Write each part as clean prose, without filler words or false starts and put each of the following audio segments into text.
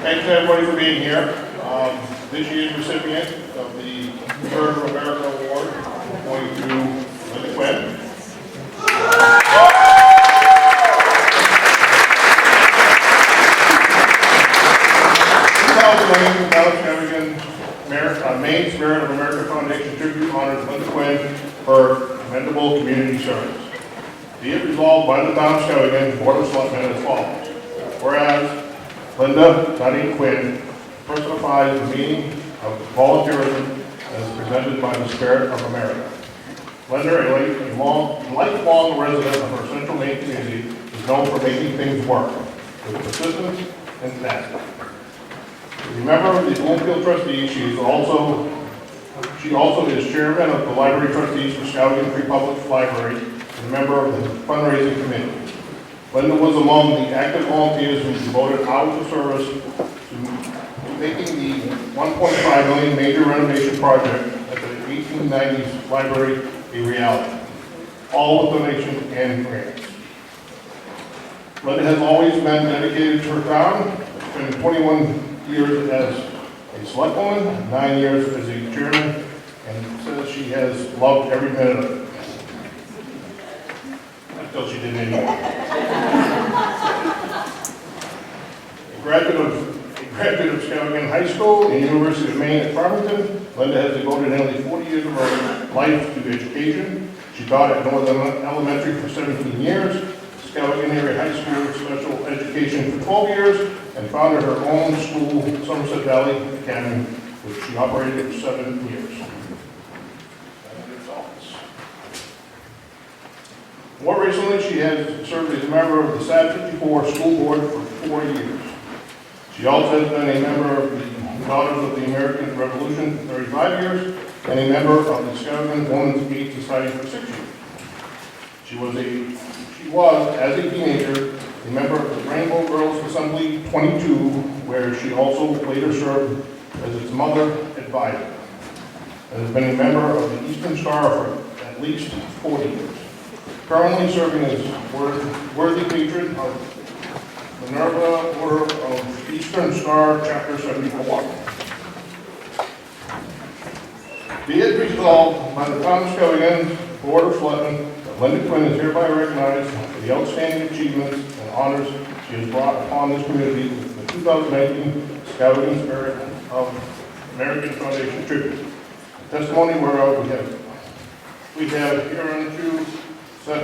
Thanks to everybody for being here. This year's recipient of the Bird of America Award, going to Linda Quinn. Skowhegan, Maine Spirit of America Foundation tribute honors Linda Quinn for commendable community service. Be it resolved by the town of Skowhegan Board of Selectmen as follows. Whereas Linda Quinn personifies the meaning of volunteerism as presented by the Spirit of America. Linda, a lifelong resident of her central Maine community, is known for making things work with persistence and tenacity. As a member of the Bloomfield Trustees, she also is chairman of the Library Trustees for Skowhegan Free Public Library and a member of the fundraising committee. Linda was among the active volunteers who devoted hours of service to making the $1.5 million major renovation project at the 1890s library a reality, all with donations and grants. Linda has always been dedicated to her town, spending 21 years as a select woman, 9 years as a chairman, and says she has loved every minute of it. Until she didn't anymore. A graduate of Skowhegan High School and University of Maine at Farmington, Linda has devoted nearly 40 years of her life to education. She taught at Northern Elementary for 17 years, Skowhegan Area High School Special Education for 12 years, and founded her own school, Somerset Valley Academy, which she operated for 7 years. More recently, she has served as a member of the SAD 54 school board for 4 years. She also has been a member of the Daughters of the American Revolution for 35 years and a member of the Skowhegan Women's Aid Society for 6 years. She was, as a teenager, a member of the Rainbow Girls Assembly 22, where she also later served as its mother advisor, and has been a member of the Eastern Star for at least 40 years. Currently serving as worthy patron of Minerva Order of Eastern Star, Chapter 74. Be it resolved by the town of Skowhegan Board of Selectmen that Linda Quinn is hereby recognized for the outstanding achievements and honors she has brought upon this community with the 2019 Skowhegan Spirit of American Foundation tribute. The testimony whereof we have hereunto set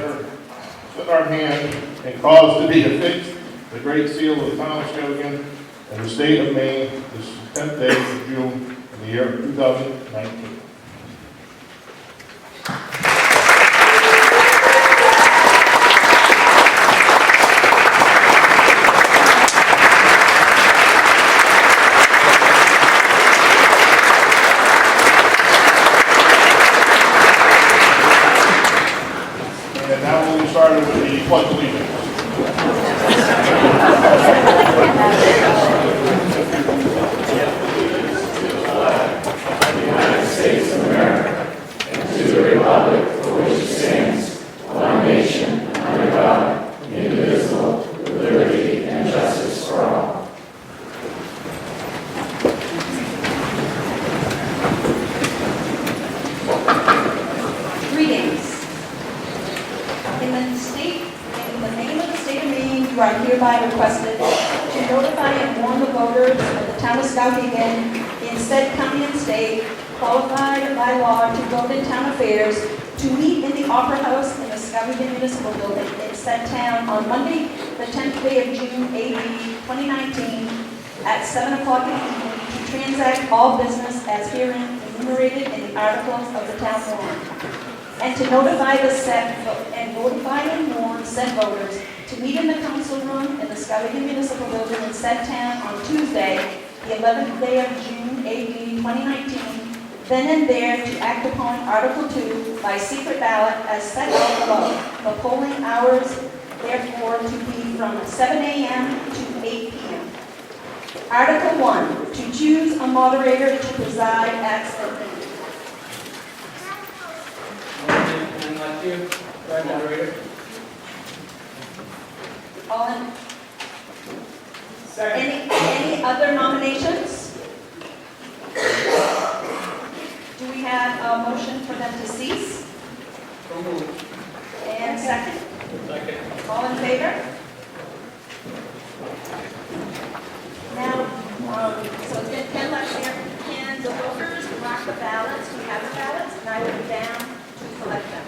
our hand and cause to be affixed the great seal of the town of Skowhegan and the state of Maine this 10th day of June in the year of 2019. And now we'll get started with the pledge of allegiance. United States of America, and to the republic for which it stands, one nation, under God, indivisible, with liberty and justice for all. Greetings. In the name of the state of Maine, you are hereby requested to notify and warn the voters of the town of Skowhegan in said county and state, qualified by law to vote in town affairs, to meet in the Opera House in the Skowhegan Municipal Building in said town on Monday, the 10th day of June, AD 2019, at 7 o'clock in the evening to transact all business as herein enumerated in the articles of the town warrant, and to notify and warn said voters to meet in the council room in the Skowhegan Municipal Building in said town on Tuesday, the 11th day of June, AD 2019, then and there to act upon Article 2 by secret ballot as set out below. The polling hours, therefore, to be from 7 a.m. to 8 p.m. Article 1, to choose a moderator to preside at said meeting. Moderator. All in, Second. any other nominations? Do we have a motion for them to cease? And second? Second. All in favor? Now, so it's been 10 left here. Can the voters mark the ballots? We have the ballots, and I will be down to collect them.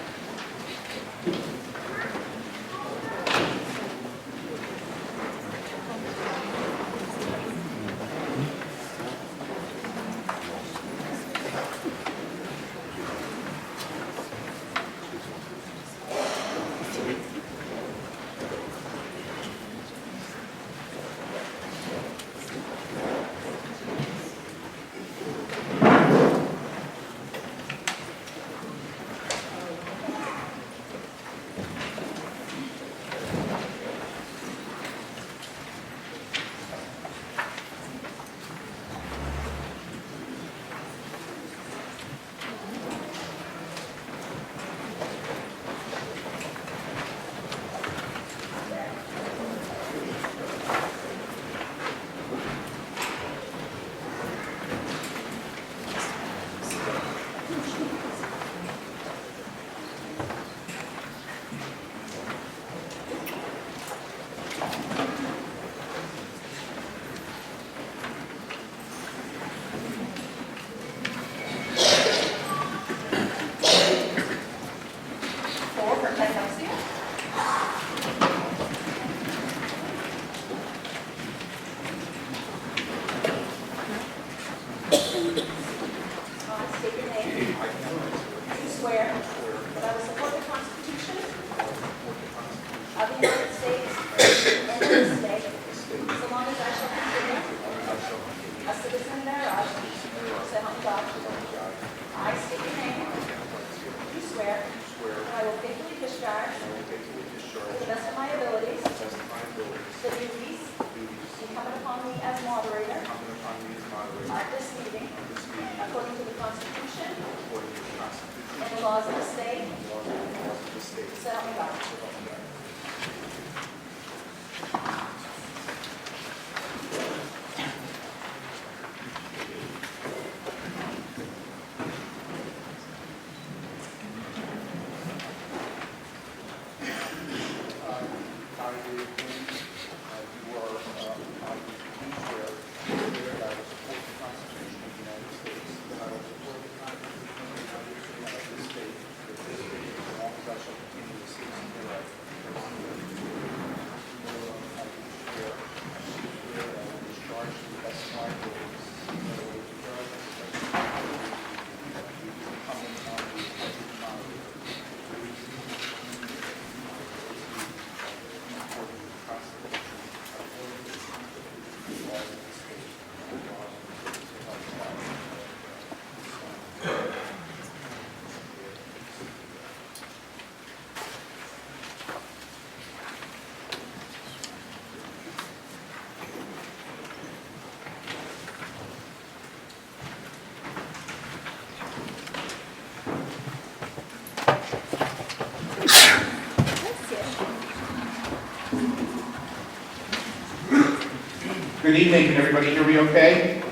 Good evening. Can everybody hear me okay?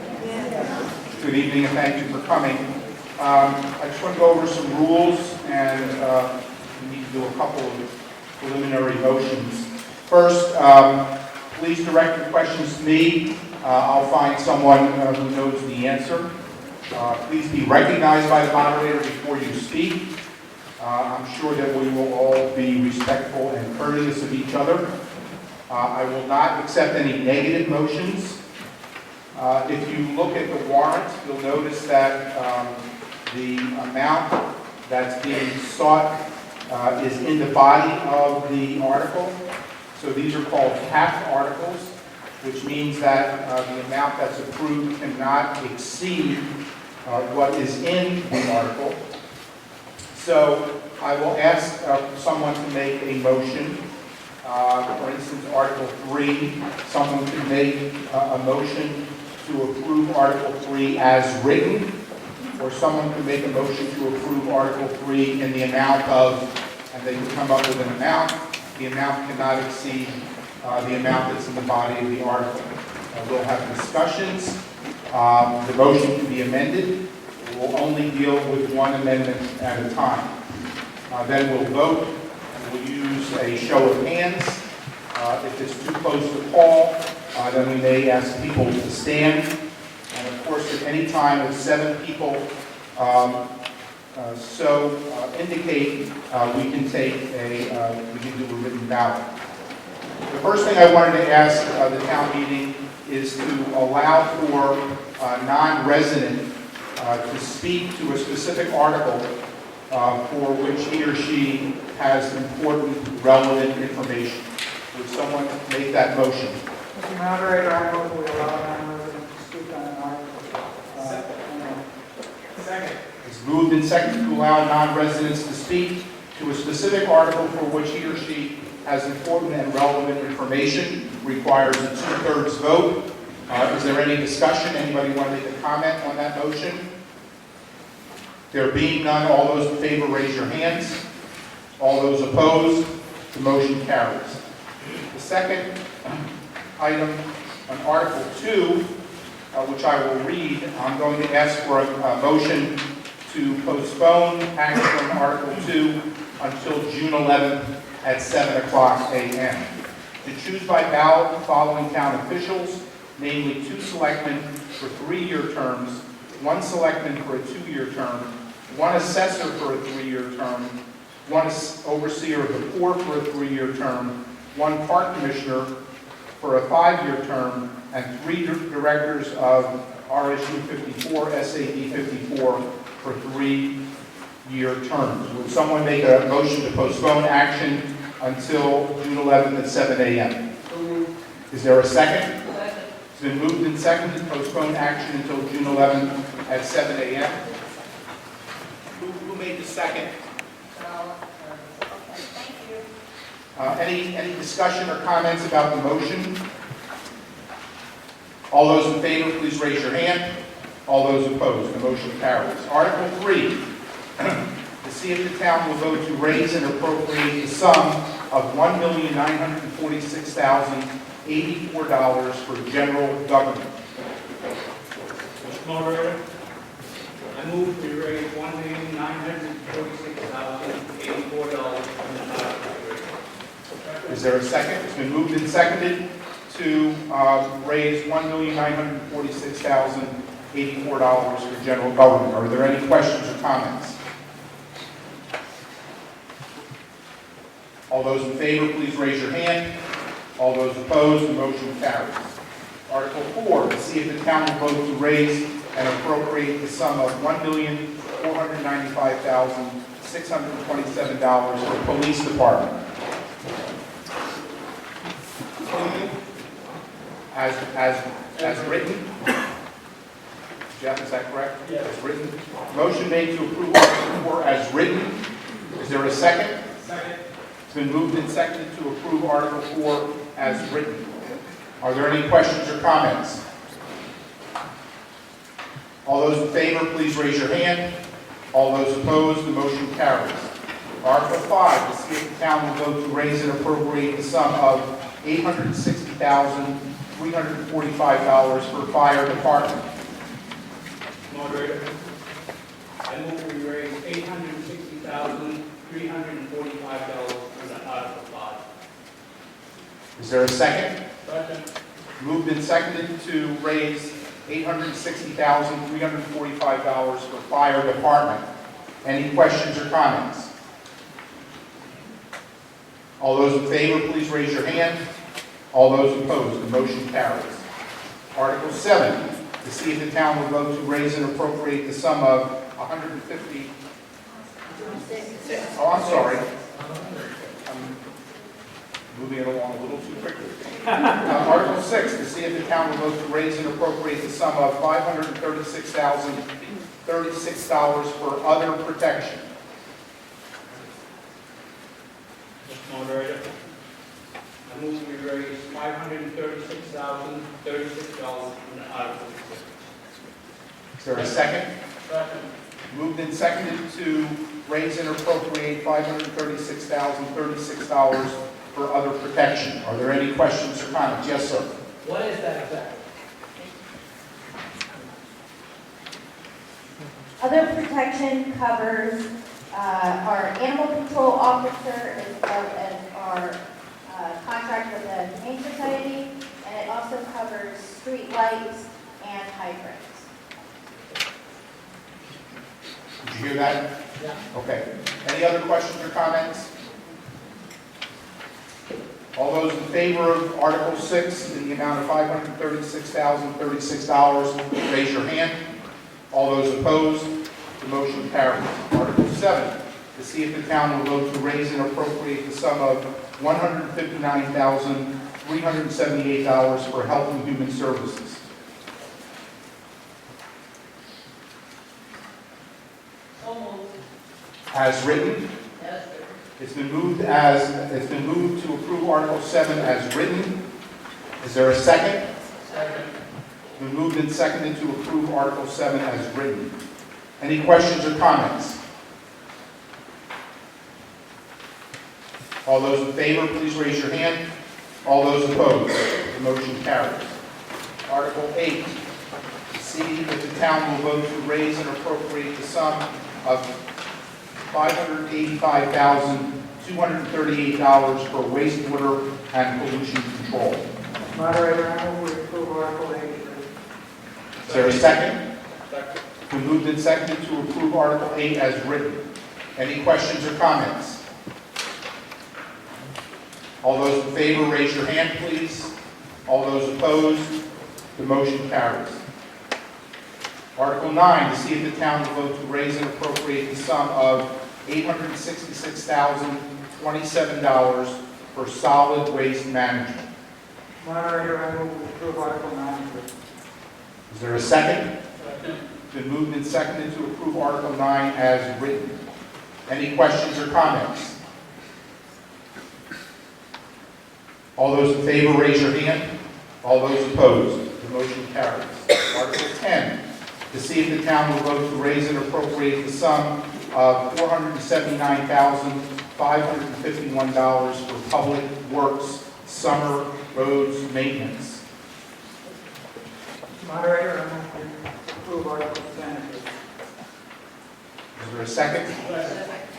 Good evening, and thank you for coming. I just want to go over some rules, and we need to do a couple of preliminary motions. First, please direct your questions to me. I'll find someone who knows the answer. Please be recognized by the moderator before you speak. I'm sure that we will all be respectful and courteous of each other. I will not accept any negative motions. If you look at the warrant, you'll notice that the amount that's being sought is in the body of the article. So these are called capped articles, which means that the amount that's approved cannot exceed what is in the article. So I will ask someone to make a motion. For instance, Article 3, someone could make a motion to approve Article 3 as written, or someone could make a motion to approve Article 3 in the amount of, and they can come up with an amount. The amount cannot exceed the amount that's in the body of the article. We'll have discussions. The motion can be amended. We'll only deal with one amendment at a time. Then we'll vote, and we'll use a show of hands. If it's too close to call, then we may ask people to stand. And of course, at any time, if 7 people indicate, we can do a written ballot. The first thing I wanted to ask the town meeting is to allow for non-resident to speak to a specific article for which he or she has important, relevant information. Would someone make that motion? Mr. Moderator, I move we allow non-residents to speak on an article. Second. It's moved and seconded to allow non-residents to speak to a specific article for which he or she has important and relevant information, requires a 2/3 vote. Is there any discussion? Anybody want to make a comment on that motion? There being none, all those in favor raise your hands. All those opposed, the motion carries. The second item on Article 2, which I will read, I'm going to ask for a motion to postpone action on Article 2 until June 11th at 7 o'clock a.m. To choose by ballot the following town officials, namely 2 selectmen for 3-year terms, 1 selectman for a 2-year term, 1 assessor for a 3-year term, 1 overseer of the poor for a 3-year term, 1 park commissioner for a 5-year term, and 3 directors of RSU 54, SAD 54 for 3-year terms. Would someone make a motion to postpone action until June 11th at 7 a.m.? Is there a second? It's been moved and seconded to postpone action until June 11th at 7 a.m. Who made the second? Okay, thank you. Any discussion or comments about the motion? All those in favor, please raise your hand. All those opposed, the motion carries. Article 3, to see if the town will vote to raise and appropriate the sum of $1,946,084 for general government. Mr. Moderator, I move we raise $1,946,084 from the Article 3. Is there a second? It's been moved and seconded to raise $1,946,084 for general government. Are there any questions or comments? All those in favor, please raise your hand. All those opposed, the motion carries. Article 4, to see if the town will vote to raise and appropriate the sum of $1,495,627 for the police department. As written? Jeff, is that correct? Yes. As written. Motion made to approve Article 4 as written. Is there a second? Second. It's been moved and seconded to approve Article 4 as written. Are there any questions or comments? All those in favor, please raise your hand. All those opposed, the motion carries. Article 5, to see if the town will vote to raise and appropriate the sum of $860,345 for fire department. Moderator, I move we raise $860,345 from the Article 5. Is there a second? Second. Moved and seconded to raise $860,345 for fire department. Any questions or comments? All those in favor, please raise your hand. All those opposed, the motion carries. Article 7, to see if the town will vote to raise and appropriate the sum of $150. Oh, I'm sorry. I'm moving it along a little too quickly. Article 6, to see if the town will vote to raise and appropriate the sum of $536,036 for other protection. Mr. Moderator, I move we raise $536,036 from the Article 6. Is there a second? Second. Moved and seconded to raise and appropriate $536,036 for other protection. Are there any questions or comments? Yes, sir. What is that exactly? Other protection covers our animal control officer as well as our contract with the Humane Society, and it also covers street lights and hydrants. Did you hear that? Yeah. Okay. Any other questions or comments? All those in favor of Article 6 in the amount of $536,036, raise your hand. All those opposed, the motion carries. Article 7, to see if the town will vote to raise and appropriate the sum of $159,378 for Health and Human Services. So moved. As written, Yes, it's been moved to approve Article 7 as written. Is there a second? Second. It's been moved and seconded to approve Article 7 as written. Any questions or comments? All those in favor, please raise your hand. All those opposed, the motion carries. Article 8, to see if the town will vote to raise and appropriate the sum of $585,238 for wastewater and pollution control. Moderator, I move we approve Article 8. Is there a second? Second. We moved and seconded to approve Article 8 as written. Any questions or comments? All those in favor, raise your hand, please. All those opposed, the motion carries. Article 9, to see if the town will vote to raise and appropriate the sum of $866,027 for solid waste management. Moderator, I move we approve Article 9. Is there a second? Second. It's been moved and seconded to approve Article 9 as written. Any questions or comments? All those in favor, raise your hand. All those opposed, the motion carries. Article 10, to see if the town will vote to raise and appropriate the sum of $479,551 for public works summer roads maintenance. Moderator, I move we approve Article 10. Is there a second?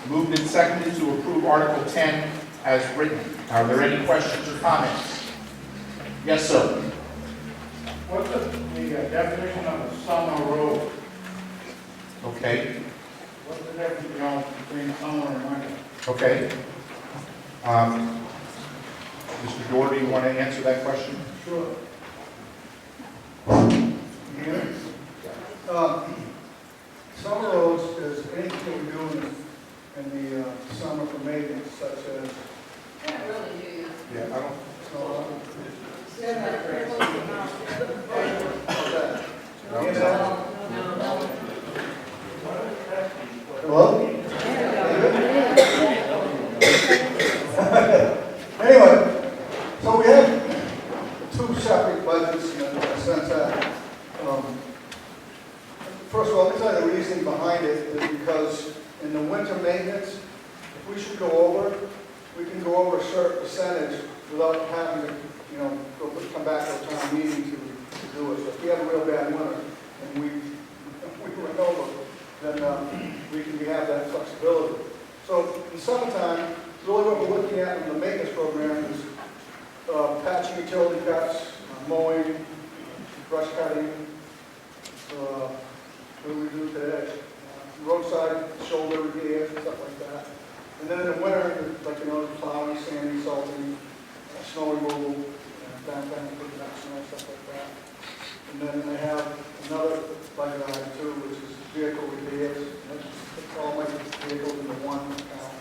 Moved and seconded to approve Article 10 as written. Are there any questions or comments? Yes, sir. What's the definition of a summer road? Okay, What's the difference between summer and winter? okay. Mr. Doherty, you want to answer that question? Sure. Summer roads is anything that we do in the summer for maintenance, such as. Yeah, I don't. Hello? Anyway, so we have two separate budgets in the sense that, first of all, let me tell you the reason behind it is because in the winter maintenance, if we should go over, we can go over a certain percentage without having to, come back to a town meeting to do it. So if we have a real bad winter and we run over, then we have that flexibility. So in summertime, really what we're looking at in the maintenance program is patching utility cuts, mowing, brush cutting. What do we do today? Roadside shoulder repairs, stuff like that. And then in the winter, plowing, sanding, salting, snow removal, downtown production, stuff like that. And then I have another budget item too, which is vehicle repairs. It's all my vehicles into one account.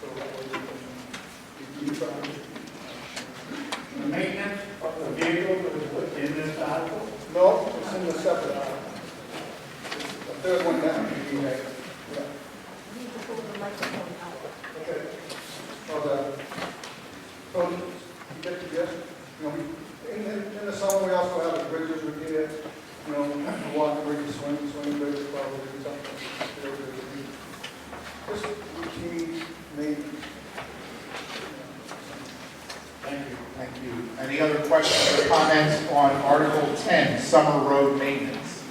So that way we can try. The maintenance of the vehicle is in this article? No, it's in the separate item. The third one down. Yeah. Okay. So you get the gist. In the summer we also have the bridges repaired. Walk bridges, swing bridges, probably something. Just routine maintenance. Thank you. Thank you. Any other questions or comments on Article 10, summer road maintenance?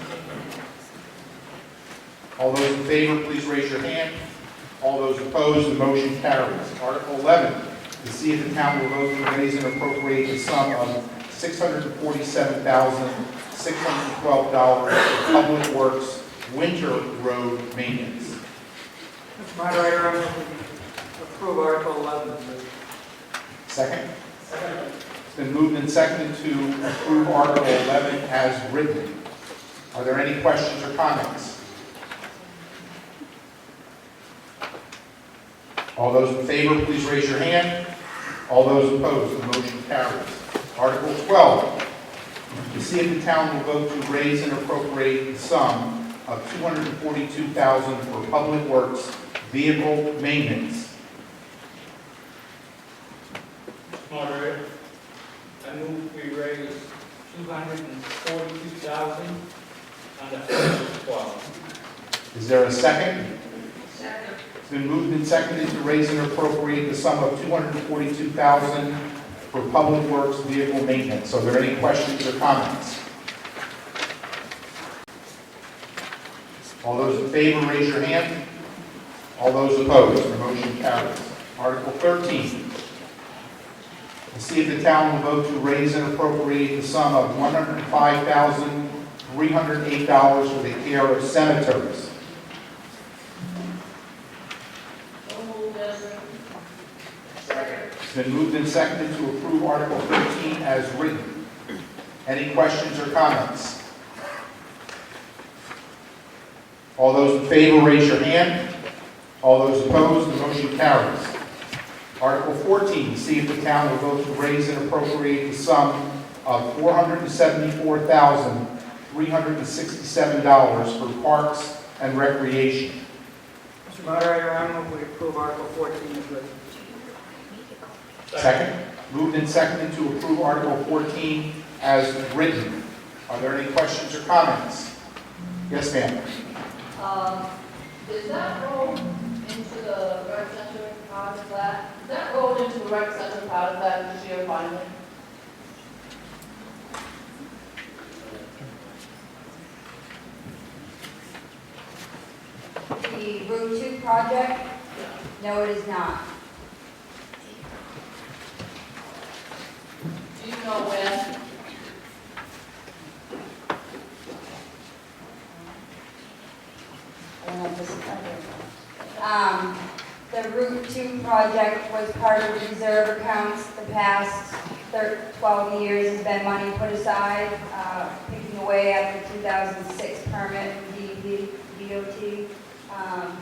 All those in favor, please raise your hand. All those opposed, the motion carries. Article 11, to see if the town will vote to raise and appropriate the sum of $647,612 for Public Works winter road maintenance. Mr. Moderator, I move we approve Article 11. Second? Second. It's been moved and seconded to approve Article 11 as written. Are there any questions or comments? All those in favor, please raise your hand. All those opposed, the motion carries. Article 12, to see if the town will vote to raise and appropriate the sum of $242,000 for Public Works vehicle maintenance. Moderator, I move we raise $242,000 under Article 12. Is there a second? Second. It's been moved and seconded to raise and appropriate the sum of $242,000 for Public Works vehicle maintenance. Are there any questions or comments? All those in favor, raise your hand. All those opposed, the motion carries. Article 13, to see if the town will vote to raise and appropriate the sum of $105,308 for the care of cemeteries. It's been moved and seconded to approve Article 13 as written. Any questions or comments? All those in favor, raise your hand. All those opposed, the motion carries. Article 14, to see if the town will vote to raise and appropriate the sum of $474,367 for parks and recreation. Mr. Moderator, I move we approve Article 14 as written. Second. Moved and seconded to approve Article 14 as written. Are there any questions or comments? Yes, ma'am. Is that road into the rec center part of that? Is that road into the rec center part of that this year finally? The Route 2 project? No, it is not. Do you know when? I don't know if this is the Route 2 project was part of the reserve accounts. The past 12 years has been money put aside, picking away at the 2006 permit from DOT.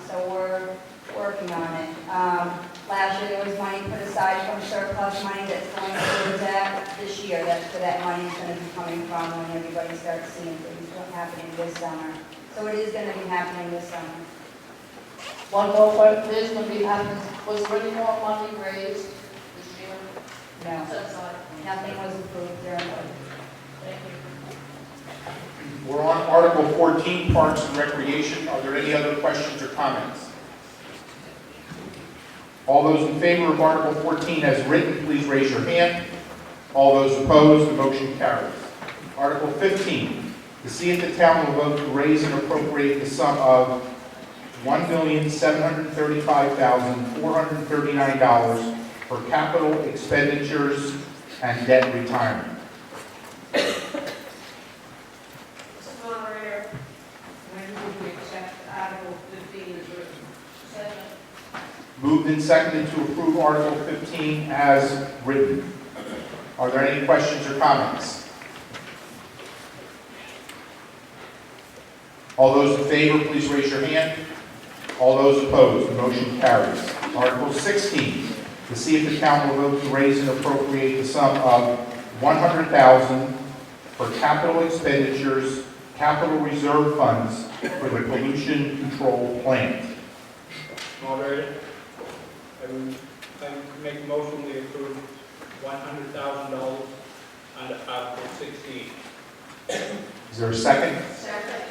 So we're working on it. Last year there was money put aside from surplus money that's going towards that. This year, that's where that money is going to be coming from when everybody starts seeing things happening this summer. So it is going to be happening this summer. One more question, there's going to be happening, was there any more money raised this year? No, Set aside? nothing was approved during the Thank you. We're on Article 14, Parks and Recreation. Are there any other questions or comments? All those in favor of Article 14 as written, please raise your hand. All those opposed, the motion carries. Article 15, to see if the town will vote to raise and appropriate the sum of $1,735,439 for capital expenditures and debt retirement. Mr. Moderator, I move we accept Article 15 as written. second. Moved and seconded to approve Article 15 as written. Are there any questions or comments? All those in favor, please raise your hand. All those opposed, the motion carries. Article 16, to see if the town will vote to raise and appropriate the sum of $100,000 for capital expenditures, capital reserve funds for the pollution control plant. Moderator, I make a motion we approve $100,000 under Article 16. Is there a second? Second.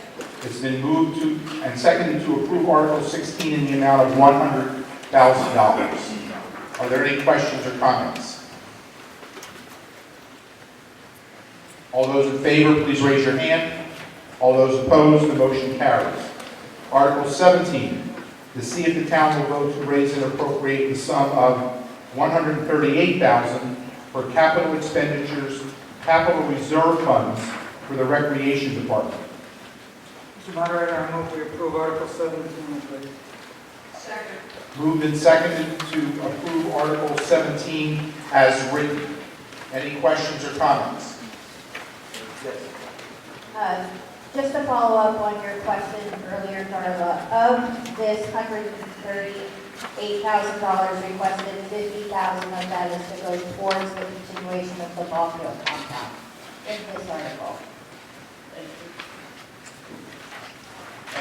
It's been moved to and seconded to approve Article 16 in the amount of $100,000. Are there any questions or comments? All those in favor, please raise your hand. All those opposed, the motion carries. Article 17, to see if the town will vote to raise and appropriate the sum of $138,000 for capital expenditures, capital reserve funds for the Recreation Department. Mr. Moderator, I move we approve Article 17, please. Second. Moved and seconded to approve Article 17 as written. Any questions or comments? Just to follow up on your question earlier, Darla, of this $138,000 requested, $50,000 of that is to go towards the continuation of the ball field compound in this article.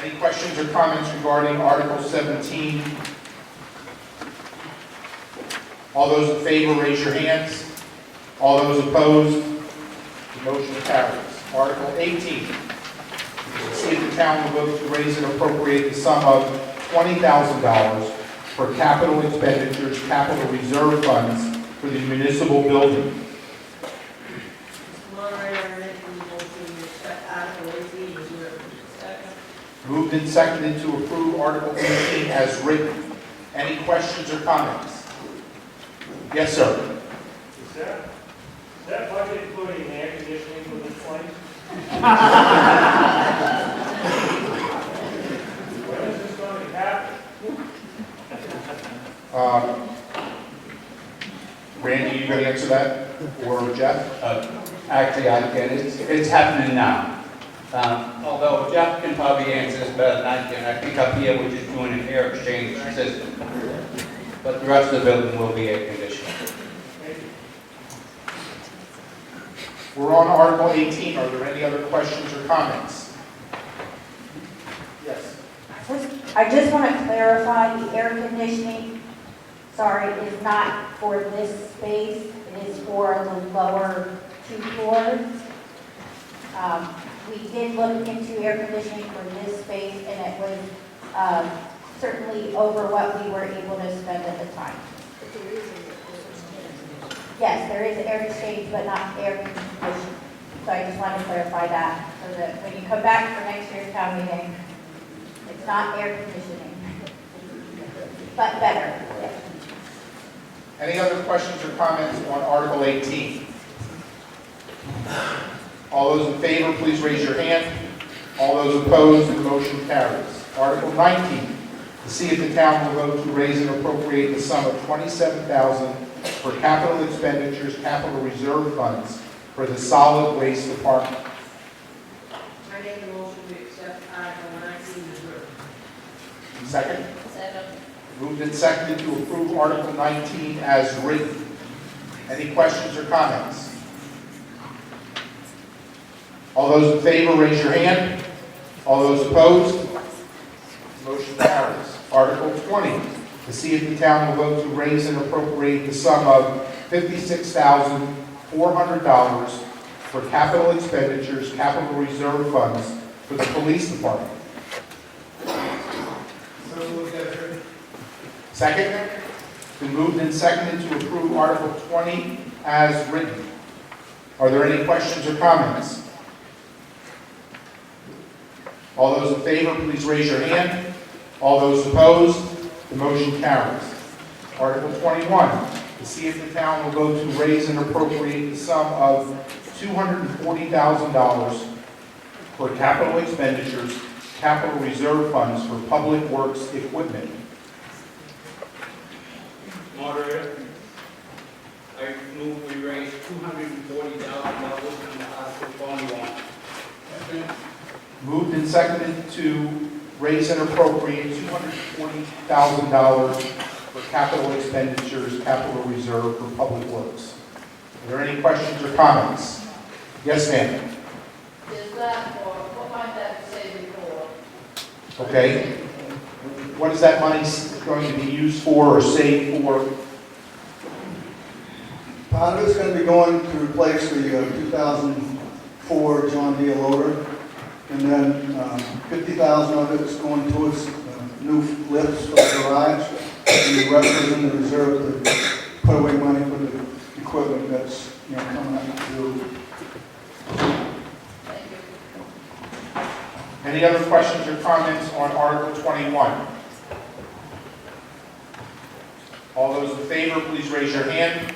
Any questions or comments regarding Article 17? All those in favor, raise your hands. All those opposed, the motion carries. Article 18, to see if the town will vote to raise and appropriate the sum of $20,000 for capital expenditures, capital reserve funds for the municipal building. Mr. Moderator, I make the motion to accept Article 18 as written. Second. Moved and seconded to approve Article 18 as written. Any questions or comments? Yes, sir. Is that budget including air conditioning for this place? When is this going to happen? Randy, you going to answer that? Or Jeff? Actually, I can. It's happening now. Although Jeff can probably answer this better than I can. I think up here we're just doing an air exchange system. But the rest of the building will be air conditioned. We're on Article 18. Are there any other questions or comments? Yes. I just want to clarify, the air conditioning, is not for this space, it is for the lower 2 floors. We did look into air conditioning for this space, and it was certainly over what we were able to spend at the time. Yes, there is air exchange, but not air conditioning. So I just wanted to clarify that, so that when you come back for next year's town meeting, it's not air conditioning, but better. Any other questions or comments on Article 18? All those in favor, please raise your hand. All those opposed, the motion carries. Article 19, to see if the town will vote to raise and appropriate the sum of $27,000 for capital expenditures, capital reserve funds for the solid waste department. I make the motion to accept Article 19 as written. Second? Second. Moved and seconded to approve Article 19 as written. Any questions or comments? All those in favor, raise your hand. All those opposed? Motion carries. Article 20, to see if the town will vote to raise and appropriate the sum of $56,400 for capital expenditures, capital reserve funds for the police department. Second? Been moved and seconded to approve Article 20 as written. Are there any questions or comments? All those in favor, please raise your hand. All those opposed, the motion carries. Article 21, to see if the town will vote to raise and appropriate the sum of $240,000 for capital expenditures, capital reserve funds for public works equipment. Moderator, I move we raise $240,000 from the Article 21. Moved and seconded to raise and appropriate $240,000 for capital expenditures, capital reserve for public works. Are there any questions or comments? Yes, ma'am. Is that, or what might that say before? Okay. What is that money going to be used for or saved for? Part of it's going to be going to replace the 2004 John Deere loader, and then 50,000 of it is going towards new lifts for the garage, and the rest is in the reserve to put away money for the equipment that's coming up to do. Thank you. Any other questions or comments on Article 21? All those in favor, please raise your hand.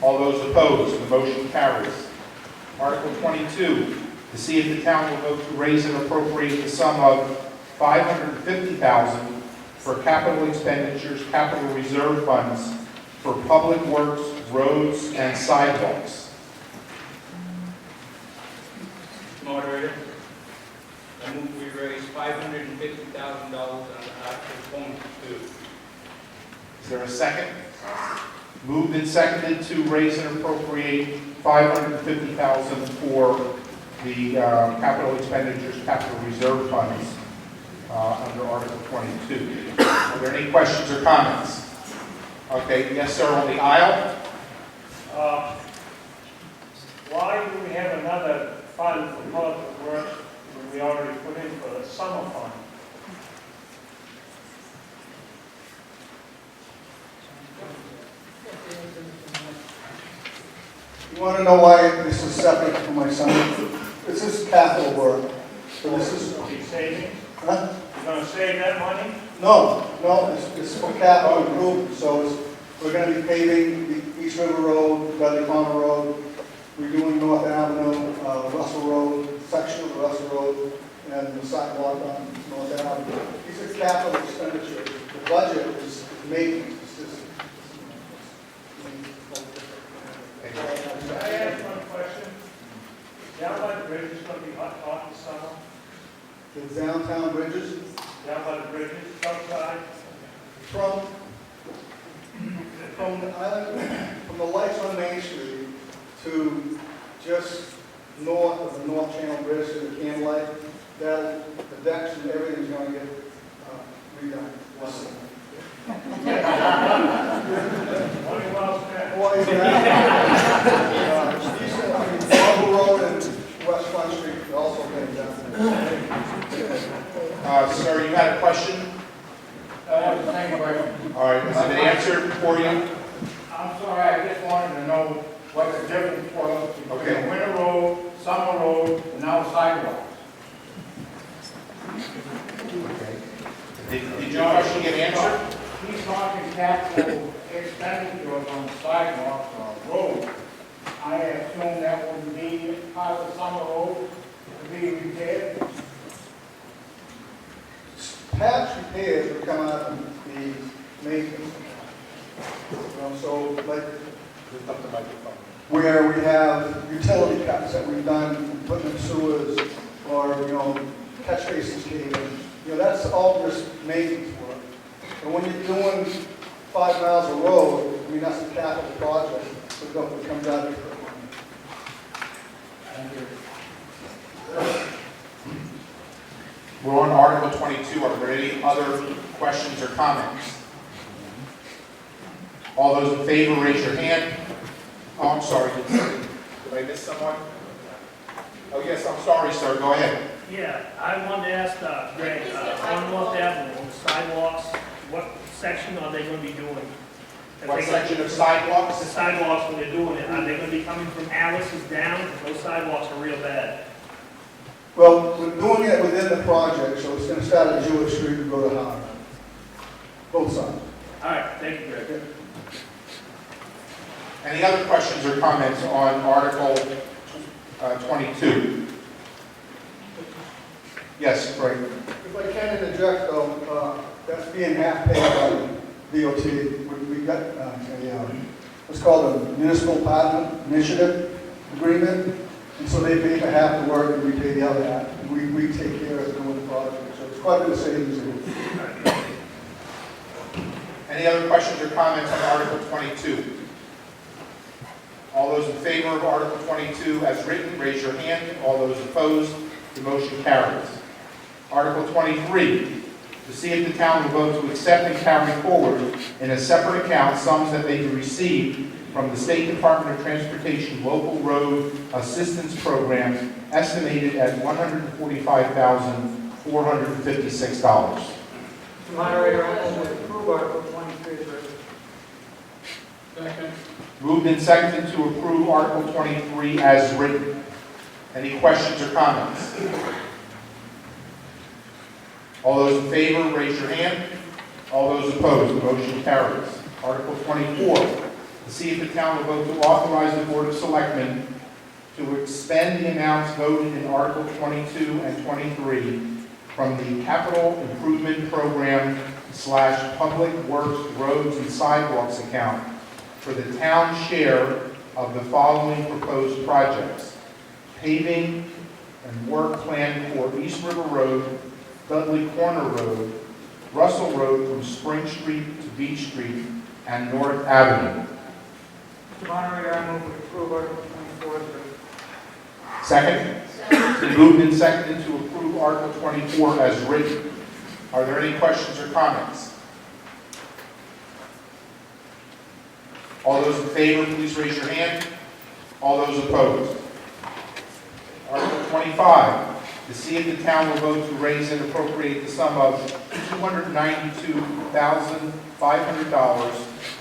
All those opposed, the motion carries. Article 22, to see if the town will vote to raise and appropriate the sum of $550,000 for capital expenditures, capital reserve funds for public works, roads, and sidewalks. Moderator, I move we raise $550,000 on Article 22. Is there a second? Moved and seconded to raise and appropriate $550,000 for the capital expenditures, capital reserve funds under Article 22. Are there any questions or comments? Okay, yes, sir, on the aisle. Why do we have another fund for public works when we already put in for the summer fund? You want to know why this is separate from my son? This is capital work. So this is, Are you saving? huh? You're gonna save that money? No, it's for capital improvement. So we're going to be paving the East River Road, Dudley Palmer Road. We're doing North Avenue, Russell Road, section of Russell Road, and the sidewalk on North Avenue. These are capital expenditures. The budget is maintenance. Can I ask one question? Down by the bridge is gonna be hot this summer? The downtown bridges Down by the bridges, outside? from the island, from the lights on Main Street to just north of the North Channel Bridge to the Candlelight, that the decks and everything's going to get redone. What about that? Well, Marble Road and West Front Street also getting done. Sir, you had a question? Thank you. All right, has it been answered for you? I'm sorry, I just wanted to know what the difference was between Okay. Winter Road, Summer Road, and now sidewalks. Did your question get answered? He's talking capital expenditures on sidewalks or roads. I assume that would be part of Summer Road to be repaired. Patch repairs would come out of the maintenance. So like where we have utility cuts that we've done, putting in sewers, or, catch basins caving, that's all just maintenance work. And when you're doing 5 miles of road, that's a capital project, so it comes out of your money. Thank you. We're on Article 22. Are there any other questions or comments? All those in favor, raise your hand. Oh, I'm sorry. Did I miss someone? Oh, yes, I'm sorry, sir. Go ahead. Yeah, I wanted to ask Greg, on North Avenue, on the sidewalks, what section are they gonna be doing? What section of sidewalks? The sidewalks, when they're doing it, are they gonna be coming from Alice's down? Those sidewalks are real bad. Well, we're doing it within the project, so it's going to start at Jewett Street and go to Howard. Both sides. All right, thank you, Greg. Any other questions or comments on Article 22? Yes, Greg. If I can interject, though, that's being half paid by DOT. We got what's called a municipal partner initiative agreement, and so they pay for half the work and we pay the other half. And we take care of doing the project, so it's quite a bit of savings. Any other questions or comments on Article 22? All those in favor of Article 22 as written, raise your hand. All those opposed, the motion carries. Article 23, to see if the town will vote to accept and carry forward in a separate account sums that they received from the State Department of Transportation Local Road Assistance Program, estimated at $145,456. Moderator, I move to approve Article 23 as written. Second. Moved and seconded to approve Article 23 as written. Any questions or comments? All those in favor, raise your hand. All those opposed, the motion carries. Article 24, to see if the town will vote to authorize the Board of Selectmen to expend the amounts voted in Article 22 and 23 from the Capital Improvement Program / Public Works Roads and Sidewalks account for the town share of the following proposed projects: paving and work plan for East River Road, Dudley Corner Road, Russell Road from Spring Street to Beach Street, and North Avenue. Mr. Moderator, I move we approve Article 24 as written. Second? It's been moved and seconded to approve Article 24 as written. Are there any questions or comments? All those in favor, please raise your hand. All those opposed? Article 25, to see if the town will vote to raise and appropriate the sum of $292,500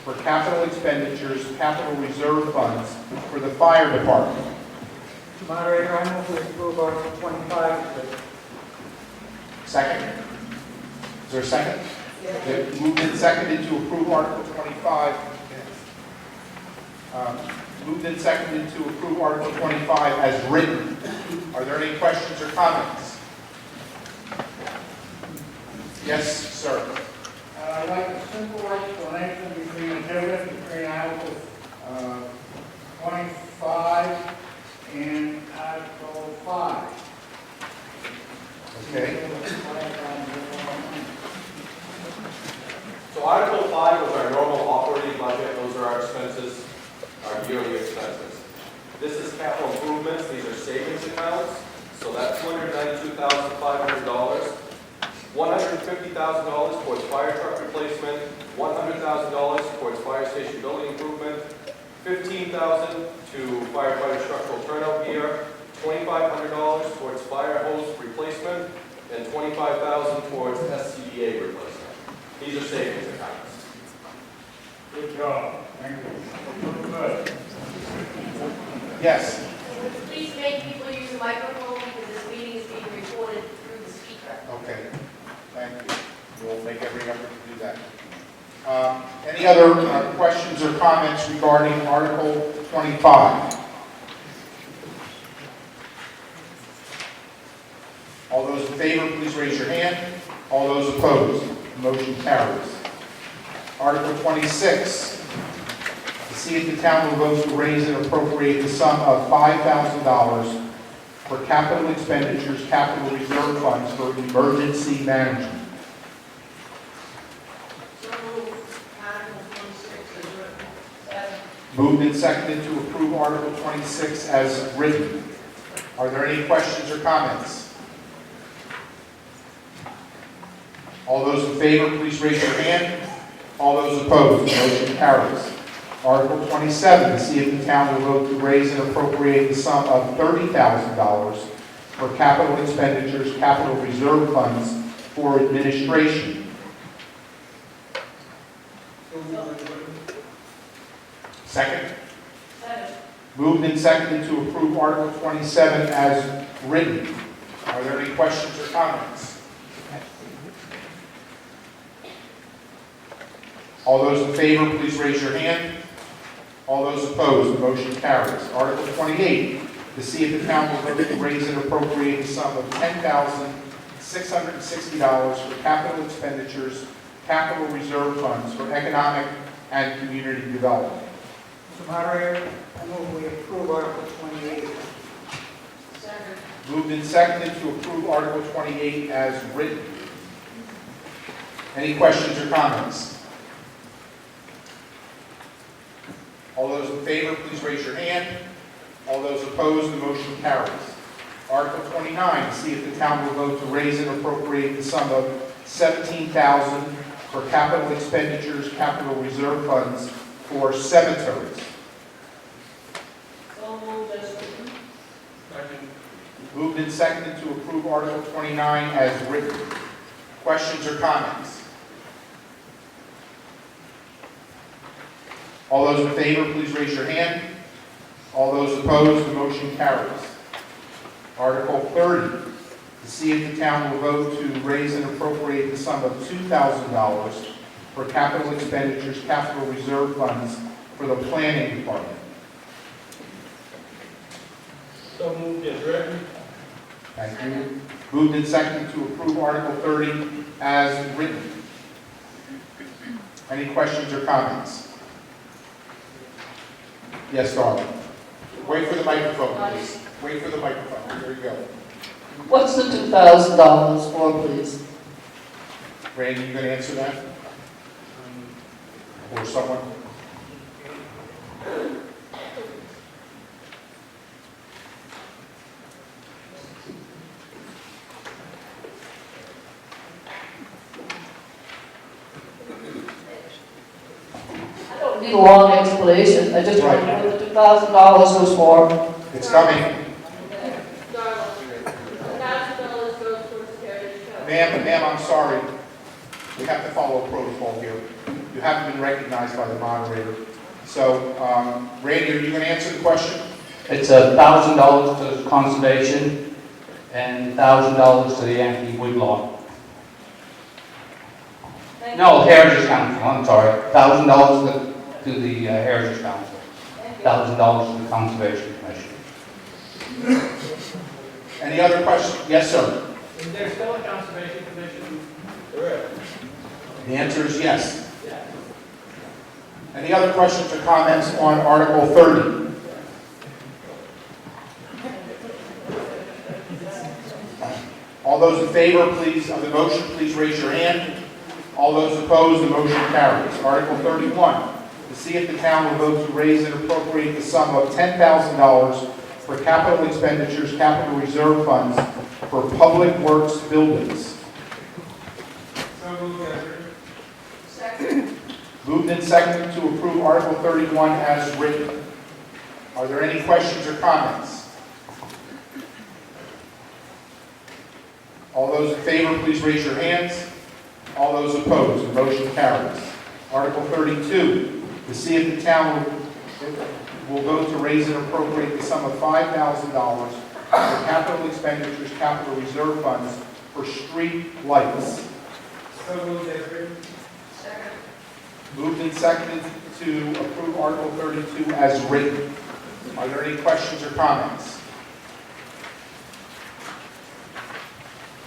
for capital expenditures, capital reserve funds for the fire department. Mr. Moderator, I move we approve Article 25 as written. Second? Is there a second? Yes. Moved and seconded to approve Article 25. Moved and seconded to approve Article 25 as written. Are there any questions or comments? Yes, sir. I'd like a simple explanation between the difference between Article 25 and Article 5. Okay. So Article 5 was our normal operating budget. Those are our expenses, our yearly expenses. This is capital improvements. These are savings accounts. So that's $292,500. $150,000 towards fire truck replacement, $100,000 towards fire station building improvement, $15,000 to firefighter structural turnout gear, $2,500 towards fire hose replacement, and $25,000 towards SCBA replacement. These are savings accounts. Good job. Thank you. Good. Yes. Please make people use the microphone because this meeting is being recorded through the speaker. Okay. Thank you. We'll make every effort to do that. Any other questions or comments regarding Article 25? All those in favor, please raise your hand. All those opposed, the motion carries. Article 26, to see if the town will vote to raise and appropriate the sum of $5,000 for capital expenditures, capital reserve funds for emergency management. So moved. Article 26 is written. Second. Moved and seconded to approve Article 26 as written. Are there any questions or comments? All those in favor, please raise your hand. All those opposed, the motion carries. Article 27, to see if the town will vote to raise and appropriate the sum of $30,000 for capital expenditures, capital reserve funds for administration. Second? Second. Moved and seconded to approve Article 27 as written. Are there any questions or comments? All those in favor, please raise your hand. All those opposed, the motion carries. Article 28, to see if the town will vote to raise and appropriate the sum of $10,660 for capital expenditures, capital reserve funds for economic and community development. Mr. Moderator, I move we approve Article 28. Second. Moved and seconded to approve Article 28 as written. Any questions or comments? All those in favor, please raise your hand. All those opposed, the motion carries. Article 29, to see if the town will vote to raise and appropriate the sum of $17,000 for capital expenditures, capital reserve funds for cemeteries. So moved as written. Second. Moved and seconded to approve Article 29 as written. Questions or comments? All those in favor, please raise your hand. All those opposed, the motion carries. Article 30, to see if the town will vote to raise and appropriate the sum of $2,000 for capital expenditures, capital reserve funds for the planning department. So moved as written. Thank you. Moved and seconded to approve Article 30 as written. Any questions or comments? Yes, darling. Wait for the microphone, please. Wait for the microphone. There you go. What's the $2,000 for, please? Randy, you going to answer that? Or someone? I don't need a long explanation, I just want to know what the $2,000 was for. It's coming. Ma'am, I'm sorry. We have to follow protocol here. You haven't been recognized by the moderator. So, Randy, are you going to answer the question? It's $1,000 to conservation and $1,000 to the Yankee Woodlawn. No, Heritage Council, I'm sorry. $1,000 to the Heritage Council. $1,000 to the Conservation Commission. Any other questions? Yes, sir. Is there still a conservation commission? There is. The answer is yes. Any other questions or comments on Article 30? All those in favor, please, of the motion, please raise your hand. All those opposed, the motion carries. Article 31, to see if the town will vote to raise and appropriate the sum of $10,000 for capital expenditures, capital reserve funds for public works buildings. So moved as written. Second. Moved and seconded to approve Article 31 as written. Are there any questions or comments? All those in favor, please raise your hands. All those opposed, the motion carries. Article 32, to see if the town will vote to raise and appropriate the sum of $5,000 for capital expenditures, capital reserve funds for street lights. So moved as written. Second. Moved and seconded to approve Article 32 as written. Are there any questions or comments?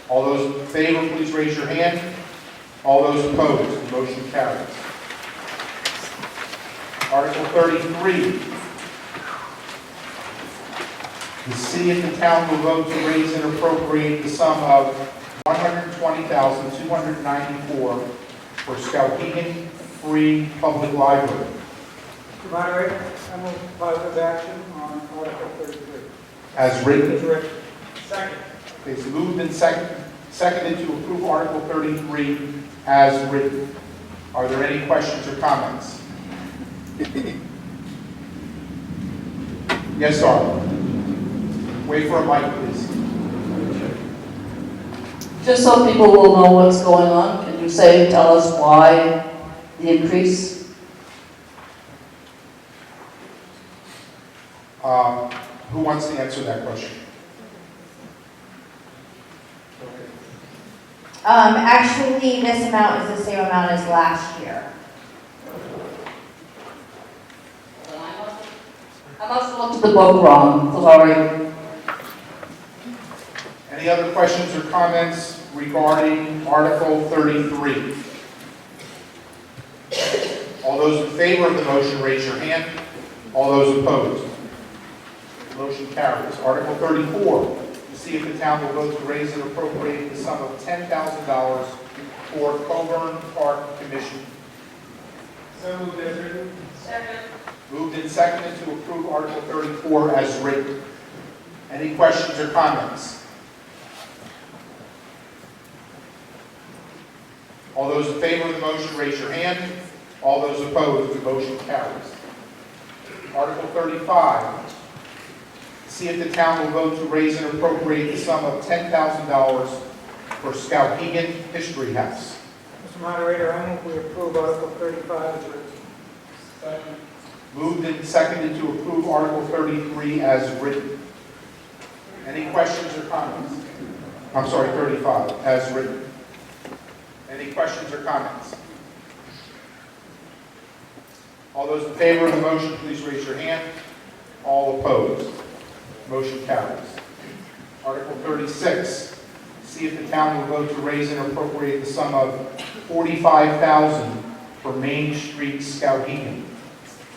All those in favor, please raise your hand. All those opposed, the motion carries. Article 33. To see if the town will vote to raise and appropriate the sum of $120,294 for Skowhegan Free Public Library. Mr. Moderator, I move positive action on Article 33. As written. As written. Second. It's moved and seconded to approve Article 33 as written. Are there any questions or comments? Yes, sir. Wait for a mic, please. Just so people will know what's going on, can you tell us why the increase? Who wants to answer that question? Actually, this amount is the same amount as last year. I must have looked at the book wrong, sorry. Any other questions or comments regarding Article 33? All those in favor of the motion, raise your hand. All those opposed? The motion carries. Article 34, to see if the town will vote to raise and appropriate the sum of $10,000 for Coburn Park Commission. So moved as written. Second. Moved and seconded to approve Article 34 as written. Any questions or comments? All those in favor of the motion, raise your hand. All those opposed, the motion carries. Article 35, see if the town will vote to raise and appropriate the sum of $10,000 for Skowhegan History House. Mr. Moderator, I move we approve Article 35 as written. Second. Moved and seconded to approve Article 33 as written. Any questions or comments? I'm sorry, 35, as written. Any questions or comments? All those in favor of the motion, please raise your hand. All opposed? Motion carries. Article 36, see if the town will vote to raise and appropriate the sum of $45,000 for Main Street, Skowhegan.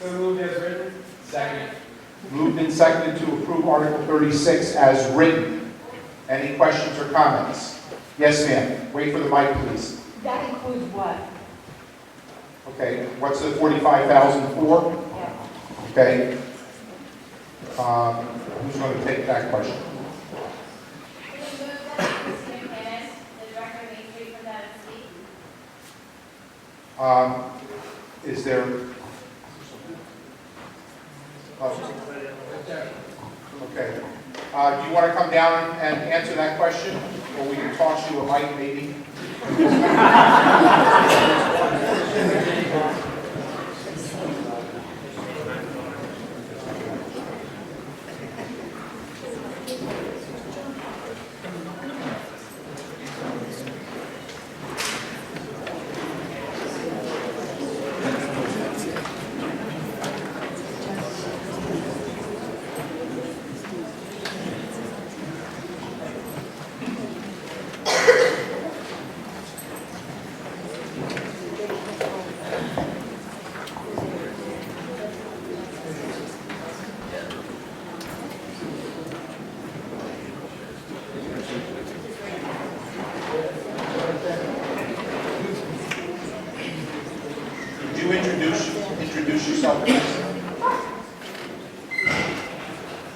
So moved as written. Second. Moved and seconded to approve Article 36 as written. Any questions or comments? Yes, ma'am. Wait for the mic, please. That includes what? Okay, what's the 45,000 for? Yeah. Okay. Who's going to take that question? Is there? Okay. Do you want to come down and answer that question, or we can toss you a mic, maybe? Would you introduce yourself, please?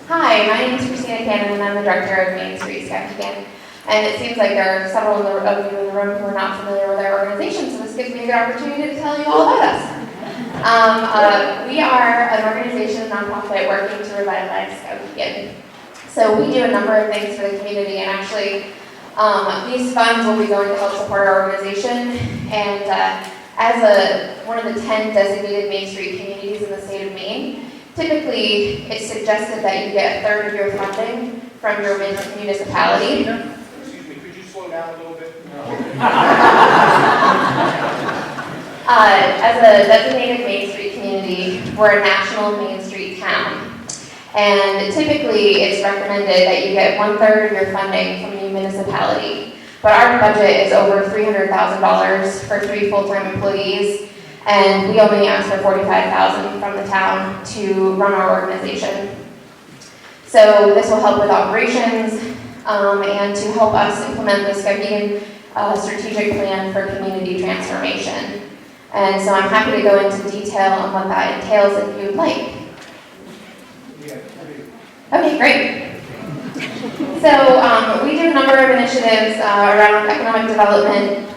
Hi, my name is Christina Cannon, and I'm the director of Main Street Skowhegan. And it seems like there are several of you in the room who are not familiar with our organization, so this gives me a good opportunity to tell you all about us. We are an organization, nonprofit, working to revitalize Skowhegan. So we do a number of things for the community, and actually, these funds will be going to help support our organization. And as one of the 10 designated Main Street communities in the state of Maine, typically it's suggested that you get a third of your funding from your municipality. Excuse me, could you slow down a little bit? As a designated Main Street community, we're a national Main Street town. And typically it's recommended that you get 1/3 of your funding from your municipality. But our budget is over $300,000 for 3 full-time employees, and we only ask for $45,000 from the town to run our organization. So this will help with operations and to help us implement the Skowhegan strategic plan for community transformation. And so I'm happy to go into detail on what that entails if you'd like. Okay, great. So we do a number of initiatives around economic development,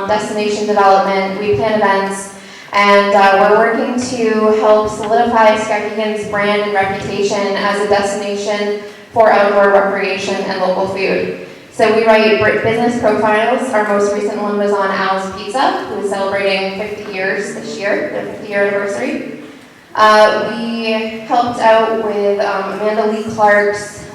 destination development, we plan events, and we're working to help solidify Skowhegan's brand and reputation as a destination for outdoor recreation and local food. So we write business profiles. Our most recent one was on Al's Pizza, who is celebrating 50 years this year, their 50-year anniversary. We helped out with Amanda Lee Clark's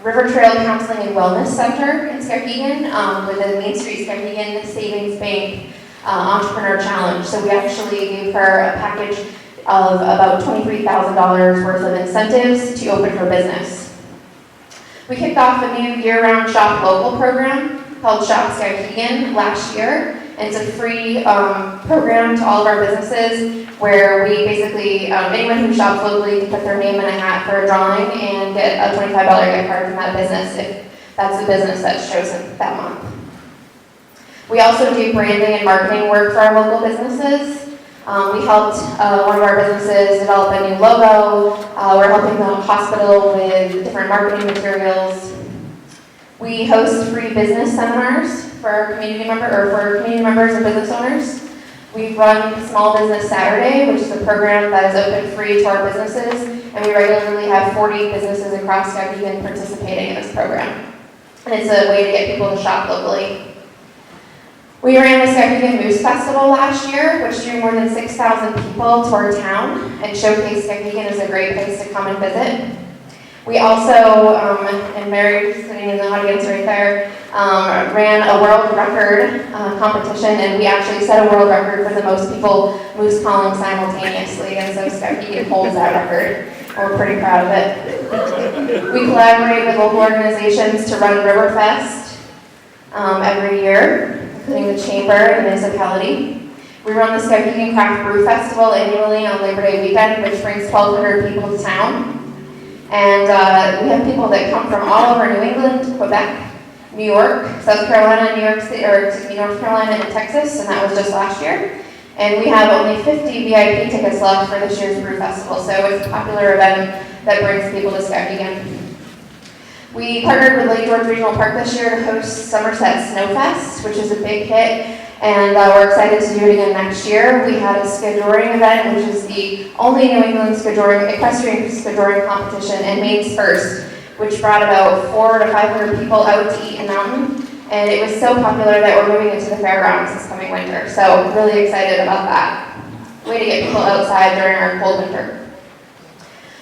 River Trail Counseling and Wellness Center in Skowhegan with the Main Street Skowhegan Savings Bank Entrepreneur Challenge. So we actually gave her a package of about $23,000 worth of incentives to open her business. We kicked off a new year-round Shop Local program called Shop Skowhegan last year. And it's a free program to all of our businesses where we basically, anyone who shops locally can put their name in a hat for a drawing and get a $25 gift card from that business if that's the business that's chosen that month. We also do branding and marketing work for our local businesses. We helped one of our businesses develop a new logo. We're helping the hospital with different marketing materials. We host free business seminars for our community members and business owners. We run Small Business Saturday, which is a program that is open free to our businesses, and we regularly have 40 businesses across Skowhegan participating in this program. And it's a way to get people to shop locally. We ran the Skowhegan Moose Festival last year, which drew more than 6,000 people to our town and showcased Skowhegan as a great place to come and visit. We also, and Mary, sitting in the audience right there, ran a world record competition, and we actually set a world record for the most people moose calling simultaneously, and so Skowhegan holds that record. We're pretty proud of it. We collaborate with local organizations to run Riverfest every year, including the Chamber and the municipality. We run the Skowhegan Craft Brew Festival annually on Labor Day weekend, which brings 1,200 people to town. And we have people that come from all over New England, Quebec, New York, South Carolina, New York City, or excuse me, North Carolina and Texas, and that was just last year. And we have only 50 VIP tickets left for this year's Brew Festival, so it's a popular event that brings people to Skowhegan. We partnered with Lake George Regional Park this year to host Somerset Snowfest, which is a big hit, and we're excited to do it again next year. We had a skidoring event, which is the only New England equestrian skidoring competition, and Maine's first, which brought about 400 to 500 people out to Eaton Mountain, and it was so popular that we're moving it to the fairgrounds this coming winter, so really excited about that. Way to get people outside during our cold winter.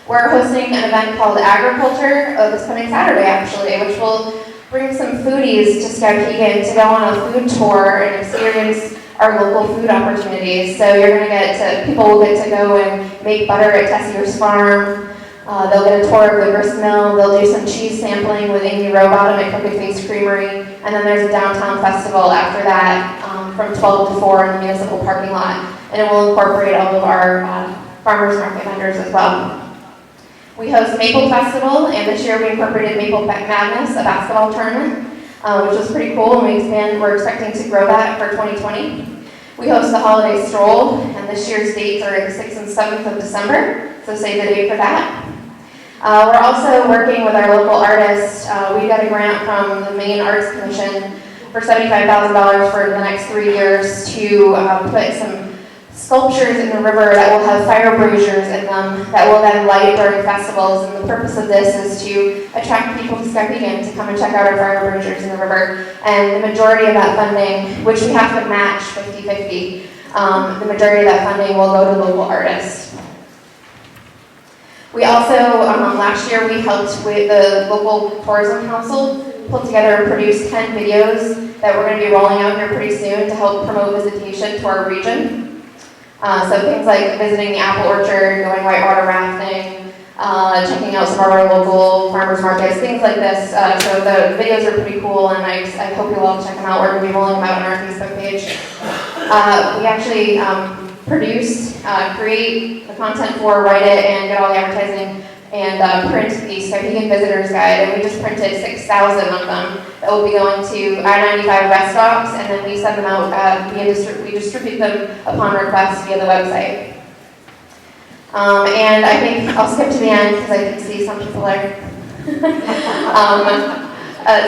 We're hosting an event called Agriculture this coming Saturday, actually, which will bring some foodies to Skowhegan to go on a food tour and experience our local food opportunities. So you're going to people will get to go and make butter at Tessier's farm. They'll get a tour of the grist mill. They'll do some cheese sampling with Amy Rowbottom at Crooked Face Creamery. And then there's a downtown festival after that from 12 to 4 in the municipal parking lot. And it will incorporate all of our farmers market vendors as well. We host Maple Festival, and this year we incorporated Maple Madness, a basketball tournament, which was pretty cool, and we're expecting to grow that for 2020. We host the Holiday Stroll, and this year's dates are the 6th and 7th of December, so save the date for that. We're also working with our local artists. We got a grant from the Maine Arts Commission for $75,000 for the next 3 years to put some sculptures in the river that will have fire braziers in them that will then light during festivals. And the purpose of this is to attract people to Skowhegan to come and check out our fire braziers in the river. And the majority of that funding, which we have to match 50-50, the majority of that funding will go to local artists. We also, last year, we helped with the local tourism council pull together and produce 10 videos that we're going to be rolling out here pretty soon to help promote visitation to our region. So things like visiting the apple orchard, going whitewater rafting, checking out some of our local farmers markets, things like this. So the videos are pretty cool, and I hope you'll all check them out. We're going to be rolling them out on our Facebook page. We actually produce, create the content for, write it, and get all the advertising, and print the Skowhegan Visitors Guide, and we just printed 6,000 of them that will be going to I-95 rest stops, and then we send them out, we distribute them upon request via the website. And I think I'll skip to the end because I can see some people there.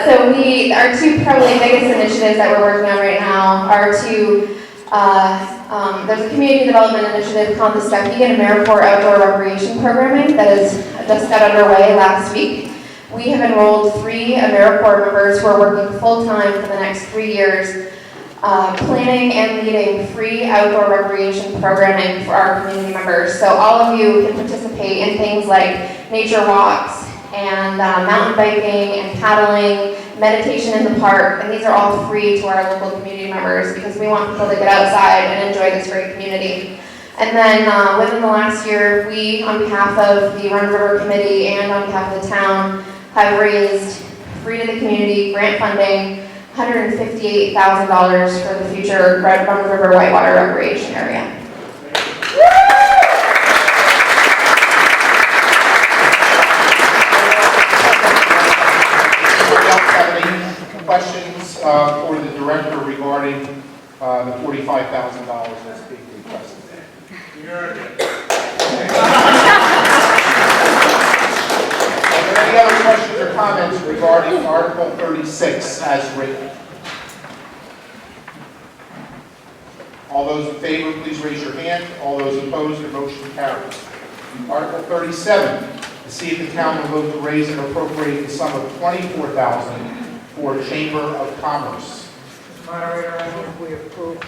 So our two probably biggest initiatives that we're working on right now are to there's a community development initiative called the Skowhegan AmeriCorps Outdoor Recreation Programming that has just got underway last week. We have enrolled 3 AmeriCorps members who are working full-time for the next 3 years, planning and leading free outdoor recreation programming for our community members. So all of you can participate in things like nature walks and mountain biking and paddling, meditation in the park, and these are all free to our local community members because we want people to get outside and enjoy this great community. And then within the last year, we, on behalf of the Run River Committee and on behalf of the town, have raised, free to the community, grant funding, $158,000 for the future Run River Whitewater Recreation Area. Questions for the director regarding the $45,000 that's being requested? Are there any other questions or comments regarding Article 36 as written? All those in favor, please raise your hand. All those opposed, your motion carries. Article 37, to see if the town will vote to raise and appropriate the sum of $24,000 for Chamber of Commerce. Moderator, I move we approve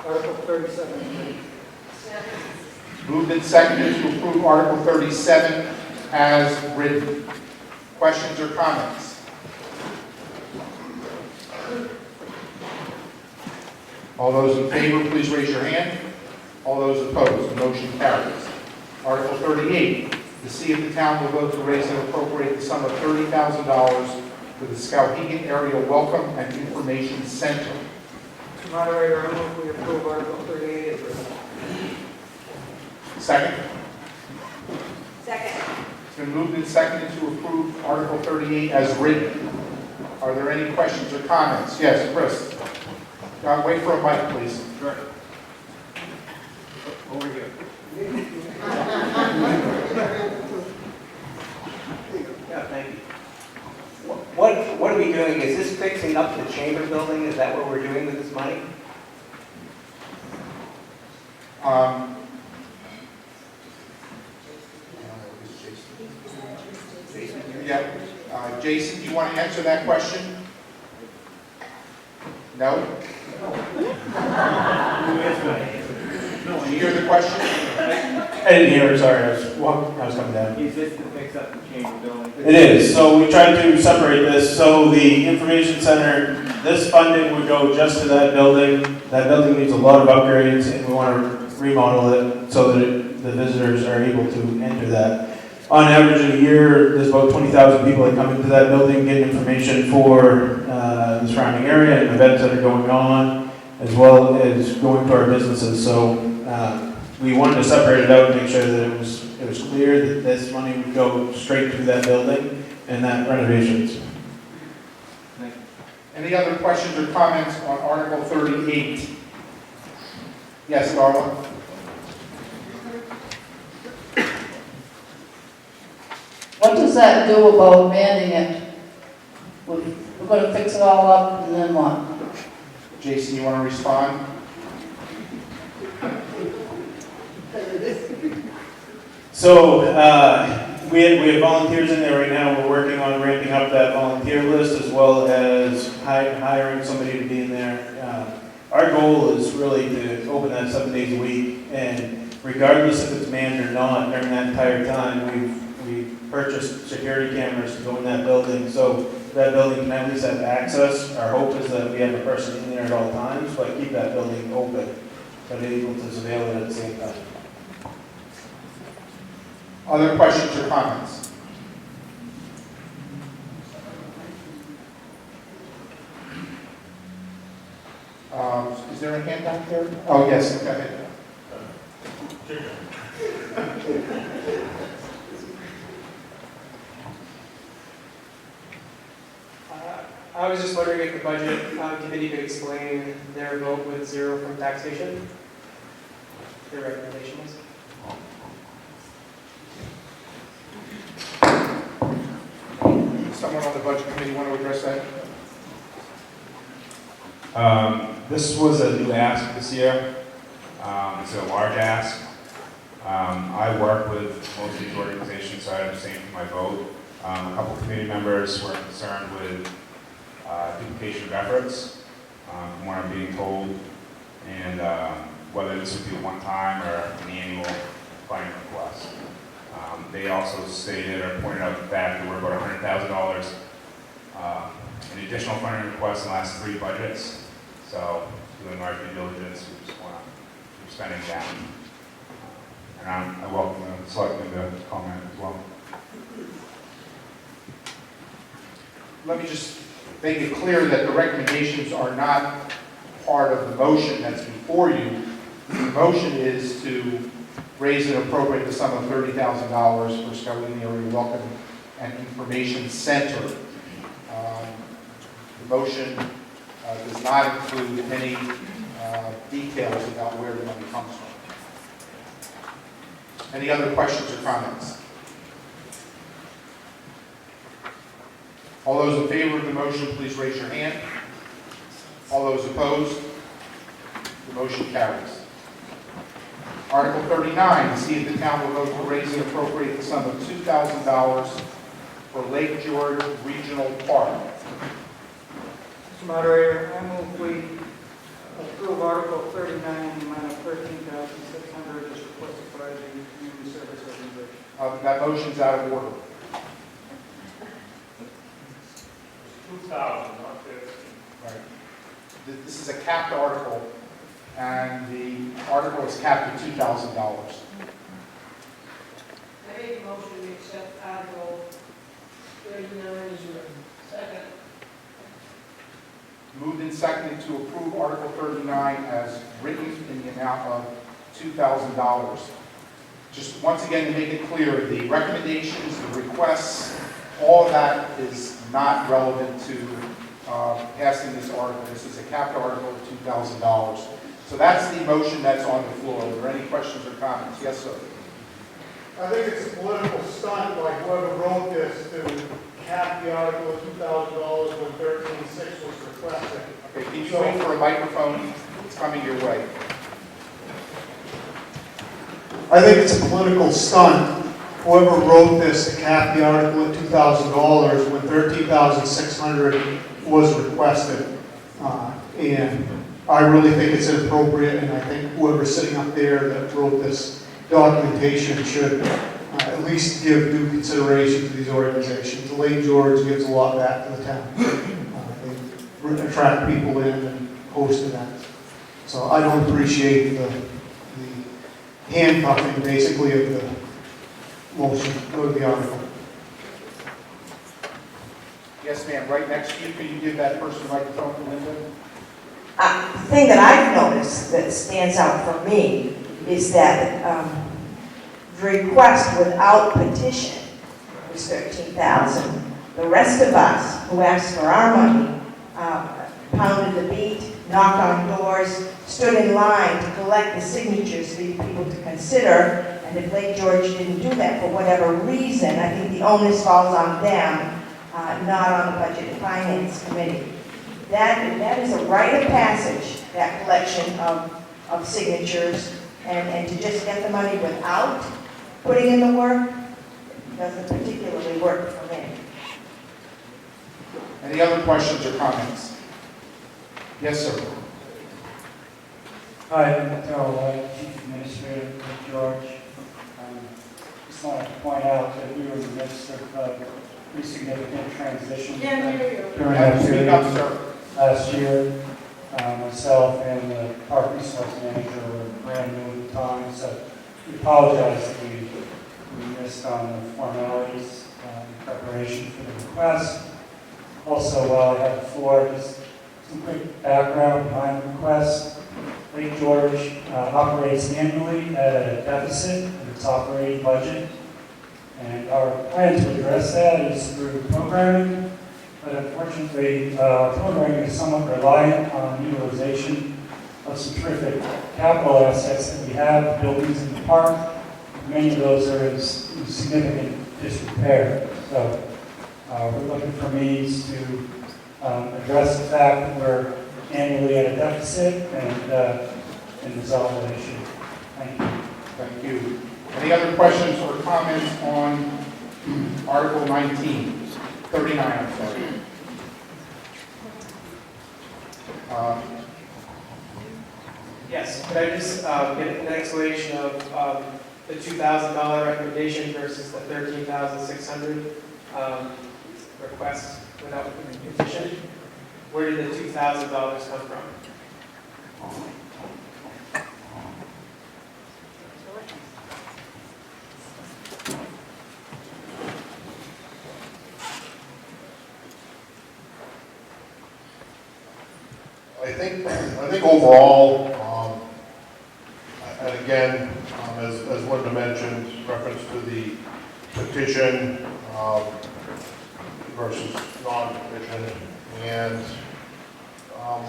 Article 37. Moved and seconded to approve Article 37 as written. Questions or comments? All those in favor, please raise your hand. All those opposed, the motion carries. Article 38, to see if the town will vote to raise and appropriate the sum of $30,000 for the Skowhegan Area Welcome and Information Center. Mr. Moderator, I move we approve Article 38 as written. Second? Second. It's been moved and seconded to approve Article 38 as written. Are there any questions or comments? Yes, Chris. Wait for a mic, please. Sure. Over here. Yeah, thank you. What are we doing? Is this fixing up the chamber building? Is that what we're doing with this money? Jason, do you want to answer that question? No? Did you hear the question? I didn't hear it, sorry, I was coming down. Is this to fix up the chamber building? It is, so we tried to separate this, so the information center, this funding would go just to that building. That building needs a lot of upgrades, and we want to remodel it so that the visitors are able to enter that. On average in a year, there's about 20,000 people that come into that building, get information for the surrounding area and events that are going on, as well as going to our businesses. So we wanted to separate it out and make sure that it was clear that this money would go straight to that building and that renovations. Any other questions or comments on Article 38? Yes, Darla? What does that do about manning it? We're going to fix it all up and then what? Jason, you want to respond? So we have volunteers in there right now. We're working on ramping up that volunteer list as well as hiring somebody to be in there. Our goal is really to open that 7 days a week, and regardless if it's manned or not, during that entire time, we've purchased security cameras to go in that building, so that building can at least have access. Our hope is that we have a person in there at all times, but keep that building open, but able to surveil it at the same time. Other questions or comments? Is there a hand out there? Oh, yes, go ahead. I was just wondering if the budget committee could explain their vote with zero from taxation. Their recommendation was. Someone on the budget committee want to address that? This was a new ask this year. It's a large ask. I work with most of these organizations, so I understand my vote. A couple committee members were concerned with duplication of efforts, from what I'm being told, and whether this would be a one-time or an annual funding request. They also stated or pointed out the fact that we're about $100,000 in additional funding requests in the last 3 budgets. So, doing our due diligence, we just want to keep spending down. And I welcome the selectmen to comment as well. Let me just make it clear that the recommendations are not part of the motion that's before you. The motion is to raise and appropriate the sum of $30,000 for Skowhegan Area Welcome and Information Center. The motion does not include any details about where the money comes from. Any other questions or comments? All those in favor of the motion, please raise your hand. All those opposed? The motion carries. Article 39, to see if the town will vote to raise and appropriate the sum of $2,000 for Lake George Regional Park. Mr. Moderator, I move we approve Article 39 in the amount of $13,600 as requested by the Community Service Organization. That motion's out of order. 2,000, not 15. Right. This is a capped article, and the article is capped at $2,000. I make a motion to accept Article 39 as written. Second. Moved and seconded to approve Article 39 as written in the amount of $2,000. Just once again, to make it clear, the recommendations, the requests, all of that is not relevant to passing this article. This is a capped article of $2,000. So that's the motion that's on the floor. Are there any questions or comments? Yes, sir. I think it's a political stunt by whoever wrote this to cap the article at $2,000 when 13.6 was requested. Okay, can you wait for a microphone? It's coming your way. I think it's a political stunt. Whoever wrote this to cap the article at $2,000 when $13,600 was requested. And I really think it's inappropriate, and I think whoever's sitting up there that wrote this documentation should at least give due consideration to these organizations. Lake George gives a lot back to the town. They attract people in and host events. So I don't appreciate the handcuffing, basically, of the motion or the article. Yes, ma'am. Right next to you. Can you give that person the microphone to Linda? The thing that I've noticed that stands out for me is that the request without petition was $13,000. The rest of us who asked for our money pounded the beat, knocked on doors, stood in line to collect the signatures for you people to consider. And if Lake George didn't do that for whatever reason, I think the onus falls on them, not on the Budget and Finance Committee. That is a rite of passage, that collection of signatures, and to just get the money without putting in the work doesn't particularly work for me. Any other questions or comments? Yes, sir. Hi, I'm Darrell White, Chief Administrator of George. Just wanted to point out that we were in the midst of pretty significant transition during that Speak period. up, sir. Last year, myself and the park resource manager were brand new at the time, so we apologize that we missed on the formalities in preparation for the request. Also, while I have the floor, just some quick background behind the request. Lake George operates annually at a deficit in its operating budget, and our plan to address that is through programming. But unfortunately, programming is somewhat reliant on utilization of some terrific capital assets that we have, buildings in the park. Many of those are in significant disrepair. So we're looking for means to address the fact that we're annually at a deficit and resolve that issue. Thank you. Thank you. Any other questions or comments on Article 19? 39, I'm sorry. Yes, could I just get an explanation of the $2,000 recommendation versus the $13,600 request without petition? Where did the $2,000 come from? I think overall, and again, as Linda mentioned, reference to the petition versus non-petition, and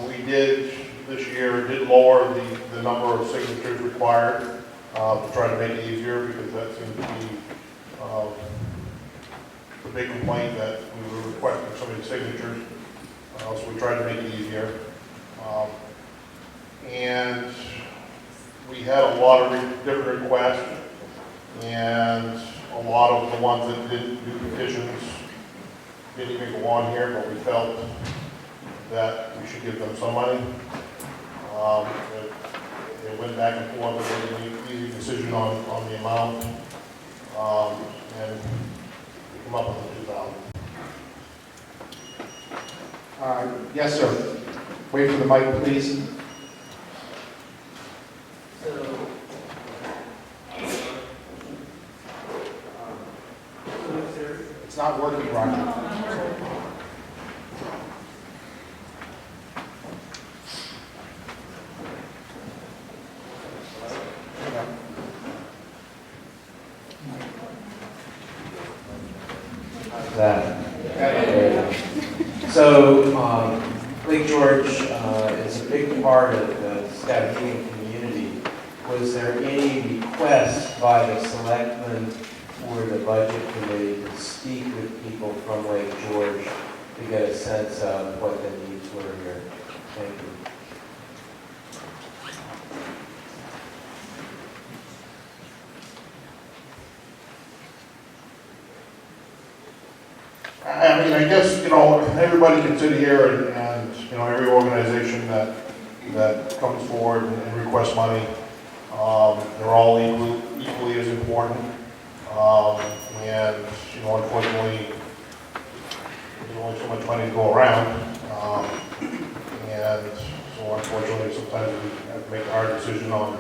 we did this year did lower the number of signatures required to try to make it easier, because that seemed to be the big complaint, that we were requesting so many signatures. So we tried to make it easier. And we had a lot of different requests, and a lot of the ones that didn't do petitions didn't even go on here, but we felt that we should give them some money. It went back and forth, it was an easy decision on the amount. and come up with the 2,000. Yes, sir. Wait for the mic, please. It's not working, Roger. So, Lake George is a big part of the Skowhegan community. Was there any request by the selectmen for the budget committee to speak with people from Lake George to get a sense of what the needs were here? Thank you. I mean, I guess, you know, everybody can sit here and you know, every organization that comes forward and requests money, they're all equally as important. And, you know, unfortunately, there's only so much money to go around. And so unfortunately, sometimes we have to make a hard decision on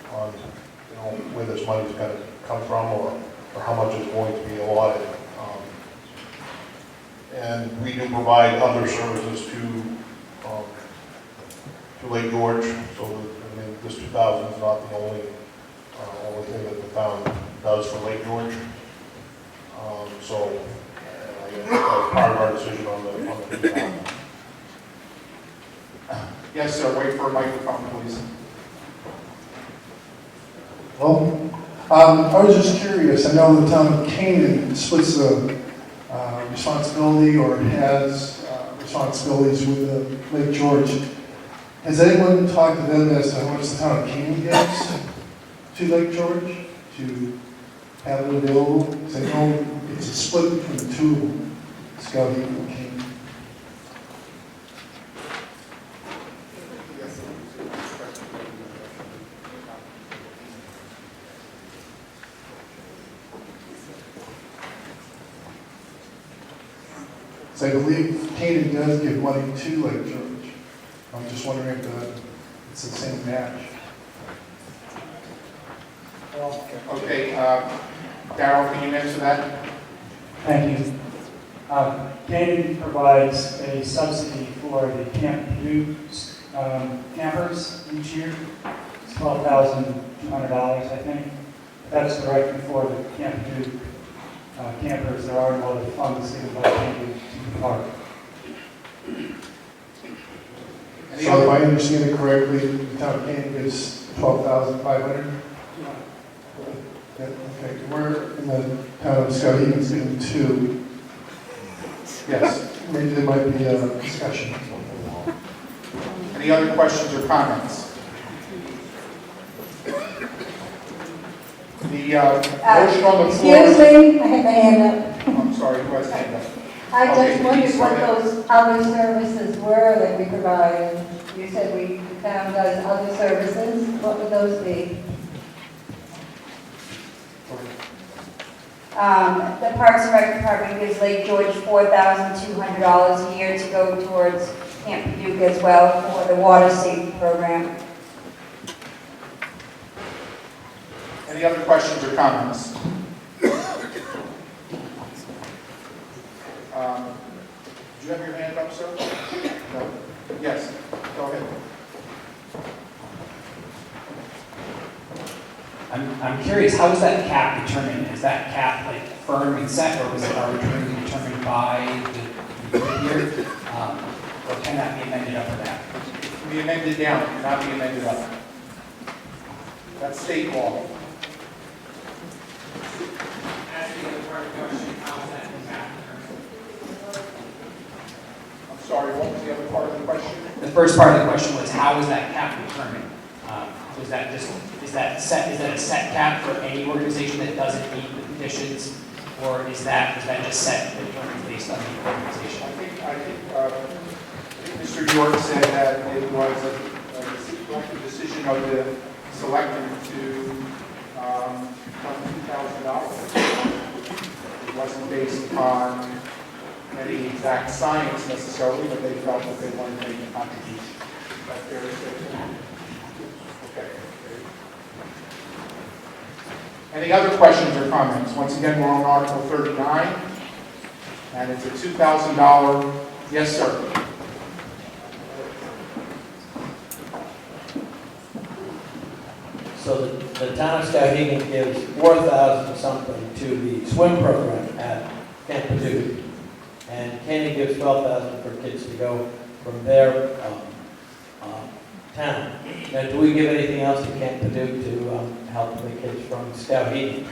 you know, where this money's going to come from or how much is going to be allotted. And we do provide other services to Lake George, so I mean, this 2,000 is not the only thing that the town does for Lake George. So I guess that's part of our decision on the 2,000. Yes, sir. Wait for a microphone, please. Well, I was just curious. I know the town of Canaan splits the responsibility or has responsibilities with Lake George. Has anyone talked to them as to how much the town of Canaan gives to Lake George to have it available? Because I know it's a split between the two of them, Skowhegan and Canaan. So I believe Canaan does give money to Lake George. I'm just wondering if it's the same match. Okay, Darrell, can you answer that? Thank you. Canaan provides a subsidy for the Camp View campers each year. It's $12,200, I think. That's directly for the Camp View campers. There are no other funds given by Canaan to the park. So if I understand it correctly, the town of Canaan gives $12,500? Yeah, okay, we're in the town of Skowhegan's getting $2,000. Yes. Maybe there might be a discussion. Any other questions or comments? The motion on the floor. Excuse me, I have my hand up. I'm sorry, who has hand up? I Okay, just wondered please, what go ahead. those other services were that we provide. You said the town does other services. What would those be? The Parks and Rec Department gives Lake George $4,200 a year to go towards Camp Duke as well for the water safety program. Any other questions or comments? Do you have your hand up, sir? No? Yes, go ahead. I'm curious, how is that cap determined? Is that cap like firm and set, or was it arbitrarily determined by the year? Or can that be amended up or down? It can be amended down, it cannot be amended up. That's state law. I'm sorry, what was the other part of the question? The first part of the question was, how is that cap determined? Was that just, is that a set cap for any organization that doesn't meet the conditions? Or is that just set and determined based on the organization? I think Mr. York said that it was a collective decision of the selectmen to $2,000. It wasn't based on any exact science necessarily, but they felt that they wanted to make a contribution. That's fair to say. Okay. Any other questions or comments? Once again, we're on Article 39, and it's a $2,000. Yes, sir. So the town of Skowhegan gives $4,000 something to the swim program at Camp Paducah, and Caney gives $12,000 for kids to go from their town. Now, do we give anything else to Camp Paducah to help the kids from Skowhegan?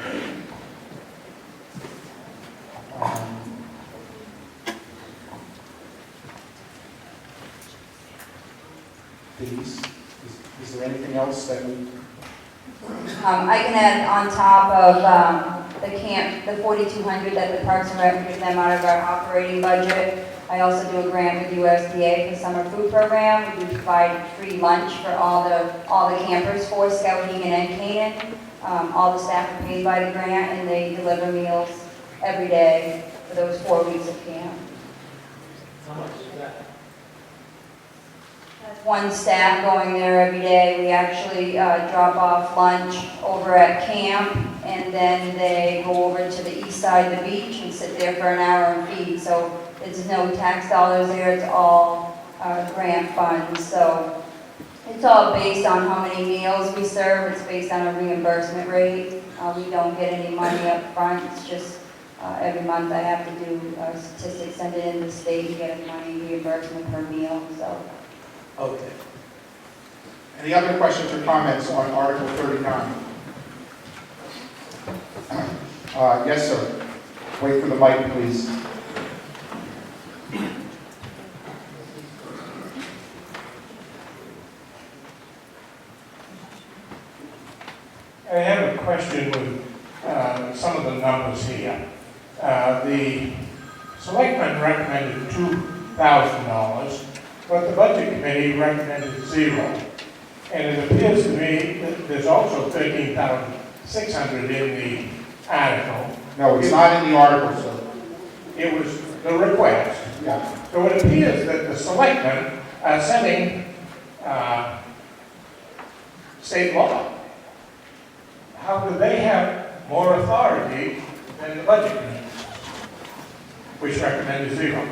Please, is there anything else that we? I can add on top of the camp, the 4,200 that the Parks and Rec gives them out of our operating budget. I also do a grant with USDA for the summer food program. We provide free lunch for all the campers for Skowhegan and Canaan. All the staff are paid by the grant, and they deliver meals every day for those 4 weeks of camp. How much is that? One staff going there every day. We actually drop off lunch over at camp, and then they go over to the east side of the beach and sit there for an hour and feed. So there's no tax dollars there. It's all grant funds. So it's all based on how many meals we serve. It's based on a reimbursement rate. We don't get any money up front. It's just every month I have to do statistics, send it in to the state to get a money reimbursement per meal. So. Okay. Any other questions or comments on Article 39? Yes, sir. Wait for the mic, please. I have a question with some of the numbers here. The selectmen recommended $2,000, but the budget committee recommended $0. And it appears to me that there's also $13,600 in the article. No, it's not in the article, sir. It was the request. Yeah. So it appears that the selectmen are setting state law. How do they have more authority than the budget committee, which recommended $0?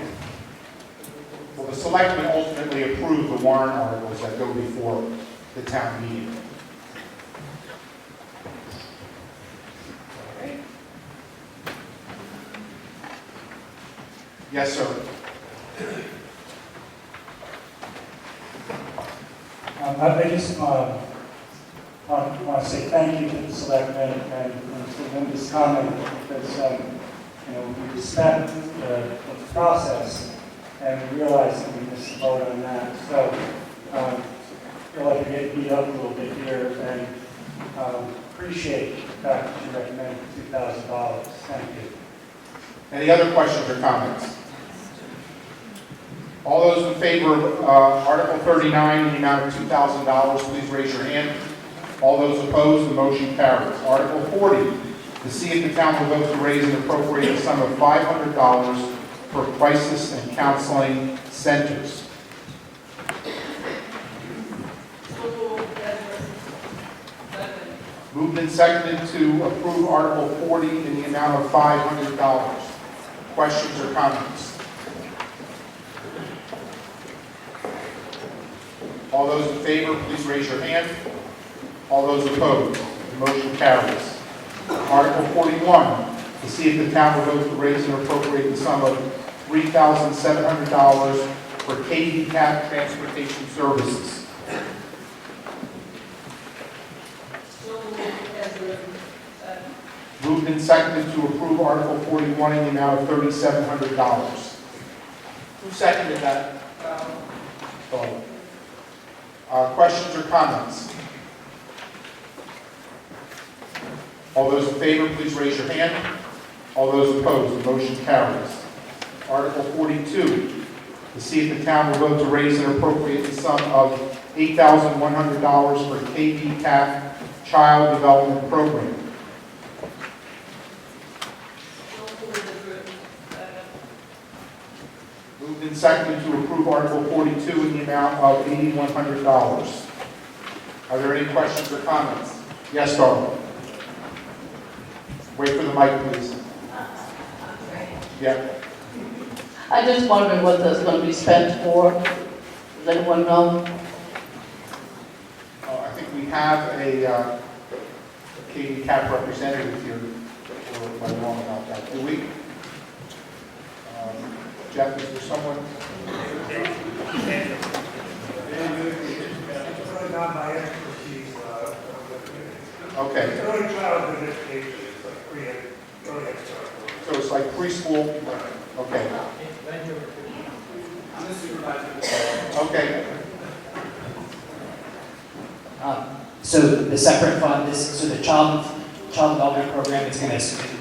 Well, the selectmen ultimately approve the warrant articles that go before the town meeting. Yes, sir. I just want to say thank you to the selectmen and to Linda's comment, because we respect the process and we realize that we missed the vote on that. So I feel like we're getting beat up a little bit here, and appreciate the fact that you recommended $2,000. Thank you. Any other questions or comments? All those in favor of Article 39 in the amount of $2,000, please raise your hand. All those opposed, the motion carries. Article 40, to see if the town will vote to raise and appropriate a sum of $500 for crisis and counseling centers. Moved and seconded to approve Article 40 in the amount of $500. Questions or comments? All those in favor, please raise your hand. All those opposed, the motion carries. Article 41, to see if the town will vote to raise and appropriate the sum of $3,700 for KV-CAP transportation services. Moved and seconded to approve Article 41 in the amount of $3,700. Who seconded that? Questions or comments? All those in favor, please raise your hand. All those opposed, the motion carries. Article 42, to see if the town will vote to raise and appropriate the sum of $8,100 for KV-CAP Child Development Program. Moved and seconded to approve Article 42 in the amount of $8,100. Are there any questions or comments? Yes, Darla. Wait for the mic, please. Yeah. I just wondered what that's going to be spent for. Does anyone know? I think we have a Katie Cap representative here, or am I wrong about that? Do we? Jeff, is there someone? It's really not my expertise. Okay. It's early childhood education, it's like early extra. So it's like preschool? Okay. I'm the supervisor. Okay. So the separate fund, so the child development program is going to,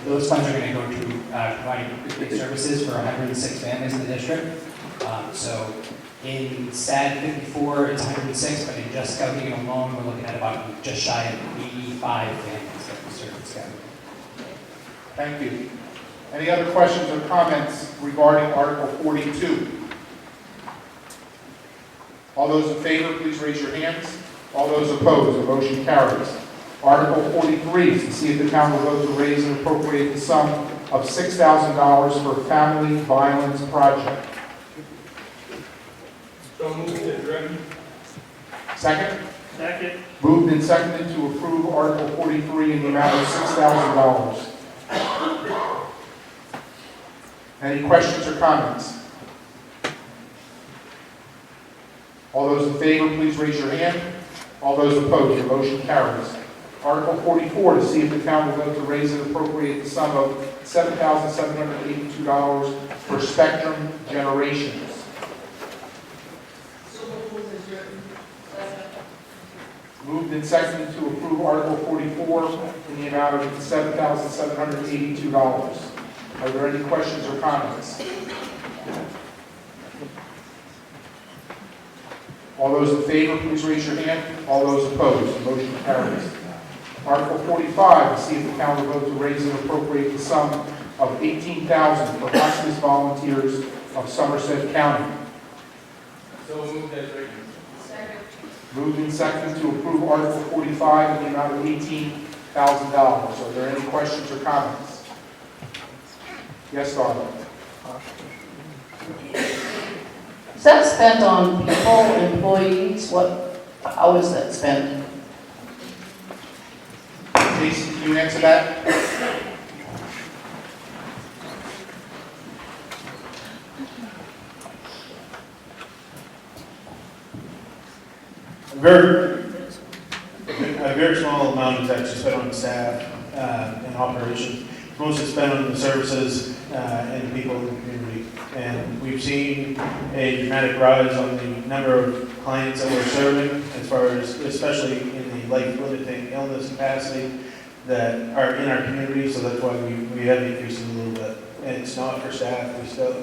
those funds are going to go to providing big services for 106 families in the district. So in SAD 54, it's 106, but in just Skowhegan alone, we're looking at about just shy of 85 families that we serve in Skowhegan. Thank you. Any other questions or comments regarding Article 42? All those in favor, please raise your hands. All those opposed, the motion carries. Article 43 is to see if the town will vote to raise and appropriate the sum of $6,000 for family violence project. So moved and directed. Second? Second. Moved and seconded to approve Article 43 in the amount of $6,000. Any questions or comments? All those in favor, please raise your hand. All those opposed, the motion carries. Article 44, to see if the town will vote to raise and appropriate the sum of $7,782 for Spectrum Generations. Moved and seconded to approve Article 44 in the amount of $7,782. Are there any questions or comments? All those in favor, please raise your hand. All those opposed, the motion carries. Article 45, to see if the town will vote to raise and appropriate the sum of $18,000 for hospice volunteers of Somerset County. So moved as written. Moved and seconded to approve Article 45 in the amount of $18,000. Are there any questions or comments? Yes, Darla. Is that spent on people, employees? How is that spent? Jason, can you answer that? A very small amount is actually spent on staff and operations. Most is spent on the services and the people in the community. And we've seen a dramatic rise on the number of clients that we're serving, as far as, especially in the life-limiting illness capacity that are in our community. So that's why we have increased it a little bit. And it's not for staff. We still,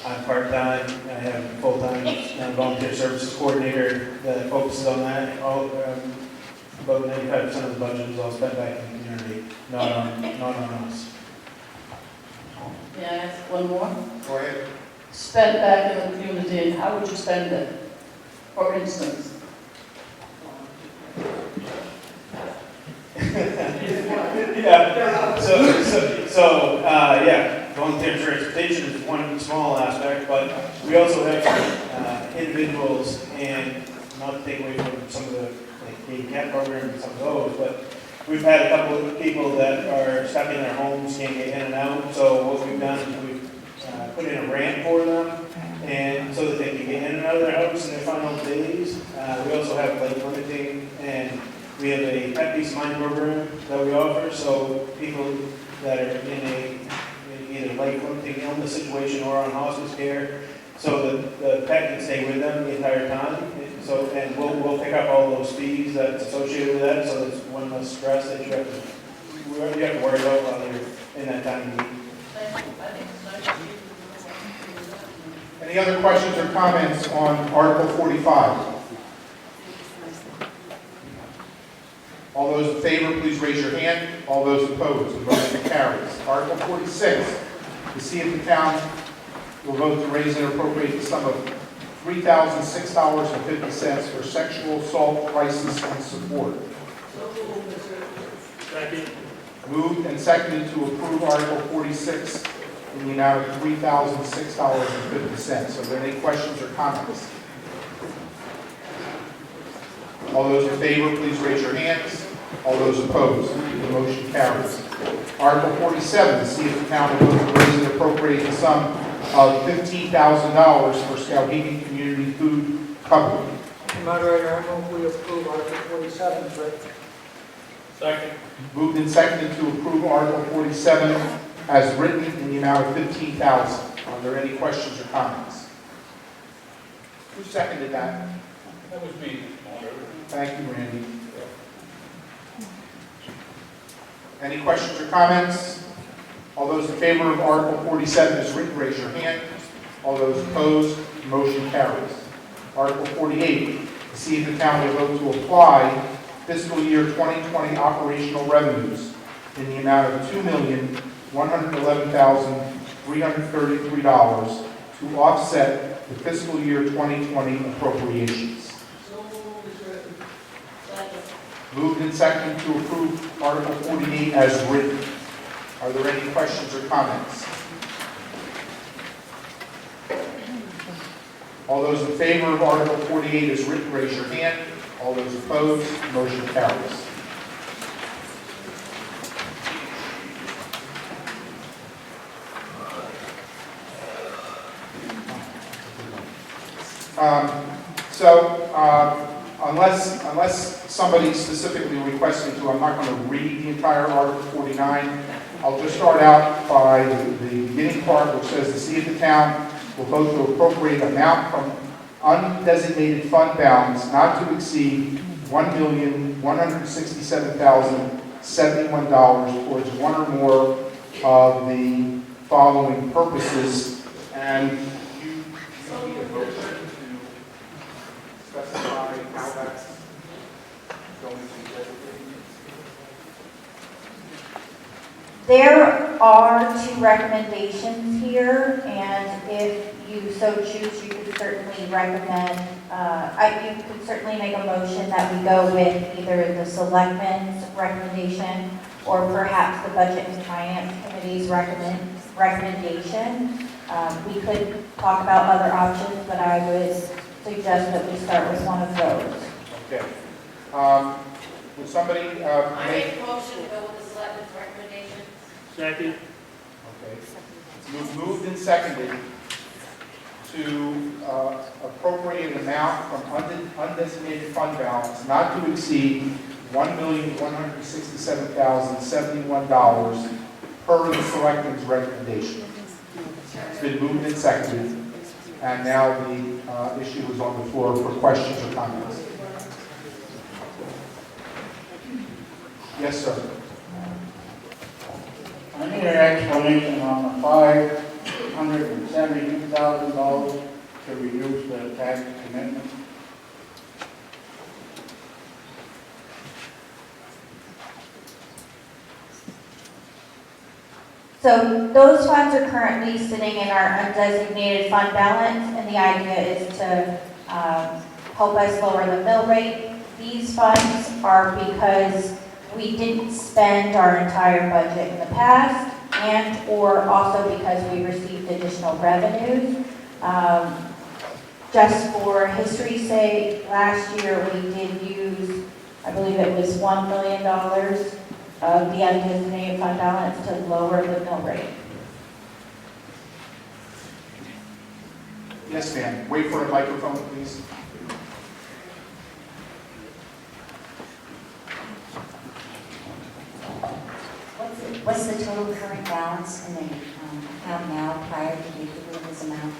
I'm part-time. I have a full-time volunteer services coordinator that focuses on that. About 95% of the budget is all spent back in the community, not on us. May I ask one more? Go ahead. Spent back in the community, and how would you spend it? For instance? Yeah, volunteer transportation is one small aspect, but we also have some individuals, and not to take away from some of the Katie Cap program and some of those, but we've had a couple of people that are stuck in their homes, can't get in and out. So what we've done is we've put in a ramp for them, and so that they can get in and out of their house in their final days. We also have limiting, and we have a pet peace of mind program that we offer. So people that are in either limiting illness situation or on hospice care, so that the pet can stay with them the entire time. So, and we'll pick up all those fees that's associated with that, so there's one less stress that you have to worry about while you're in that time of need. Any other questions or comments on Article 45? All those in favor, please raise your hand. All those opposed, the motion carries. Article 46, to see if the town will vote to raise and appropriate the sum of $3,006.50 for sexual assault crisis and support. Second. Moved and seconded to approve Article 46 in the amount of $3,006.50. Are there any questions or comments? All those in favor, please raise your hands. All those opposed, the motion carries. Article 47, to see if the town will vote to raise and appropriate the sum of $15,000 for Skowhegan Community Food Cupboard. Moderator, I move we approve Article 47 as written. Second. Moved and seconded to approve Article 47 as written in the amount of $15,000. Are there any questions or comments? Who seconded that? That was me. Thank you, Randy. Any questions or comments? All those in favor of Article 47 as written, raise your hand. All those opposed, motion carries. Article 48, to see if the town will vote to apply fiscal year 2020 operational revenues in the amount of $2,111,333 to offset the fiscal year 2020 appropriations. Moved and seconded to approve Article 48 as written. Are there any questions or comments? All those in favor of Article 48 as written, raise your hand. All those opposed, motion carries. Unless somebody specifically requests me to, I'm not going to read the entire Article 49. I'll just start out by the beginning part, which says to see if the town will vote to appropriate amount from undesignated fund balance not to exceed $1,167,071 towards one or more of the following purposes. And you need a motion to specify how that's going to be designated. There are two recommendations here, and if you so choose, you could certainly recommend, you could certainly make a motion that we go with either the selectmen's recommendation or perhaps the Budget and Finance Committee's recommendation. We could talk about other options, but I would suggest that we start with one of those. Okay. Would somebody I make... make a motion to go with the selectmen's recommendation. Second. Okay. It's moved and seconded to appropriate an amount from undesignated fund balance not to exceed $1,167,071 per the selectmen's recommendation. It's been moved and seconded, and now the issue is on the floor for questions or comments. Yes, sir. I need an explanation on the $572,000 to reduce the tax commitment. So those funds are currently sitting in our undesignated fund balance, and the idea is to help us lower the mill rate. These funds are because we didn't spend our entire budget in the past, and or also because we received additional revenues. Just for history's sake, last year we did use, I believe it was $1 million of the undesignated fund balance to lower the mill rate. Yes, ma'am. Wait for a microphone, please. What's the total current balance in the account now prior to the this amount?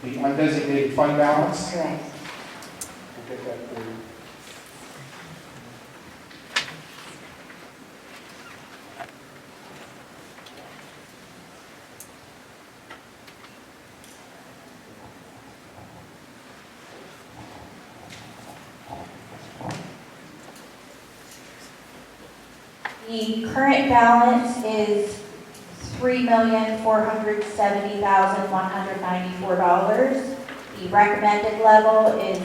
The undesignated fund balance? Correct. We'll get that for you. The current balance is $3,470,194. The recommended level is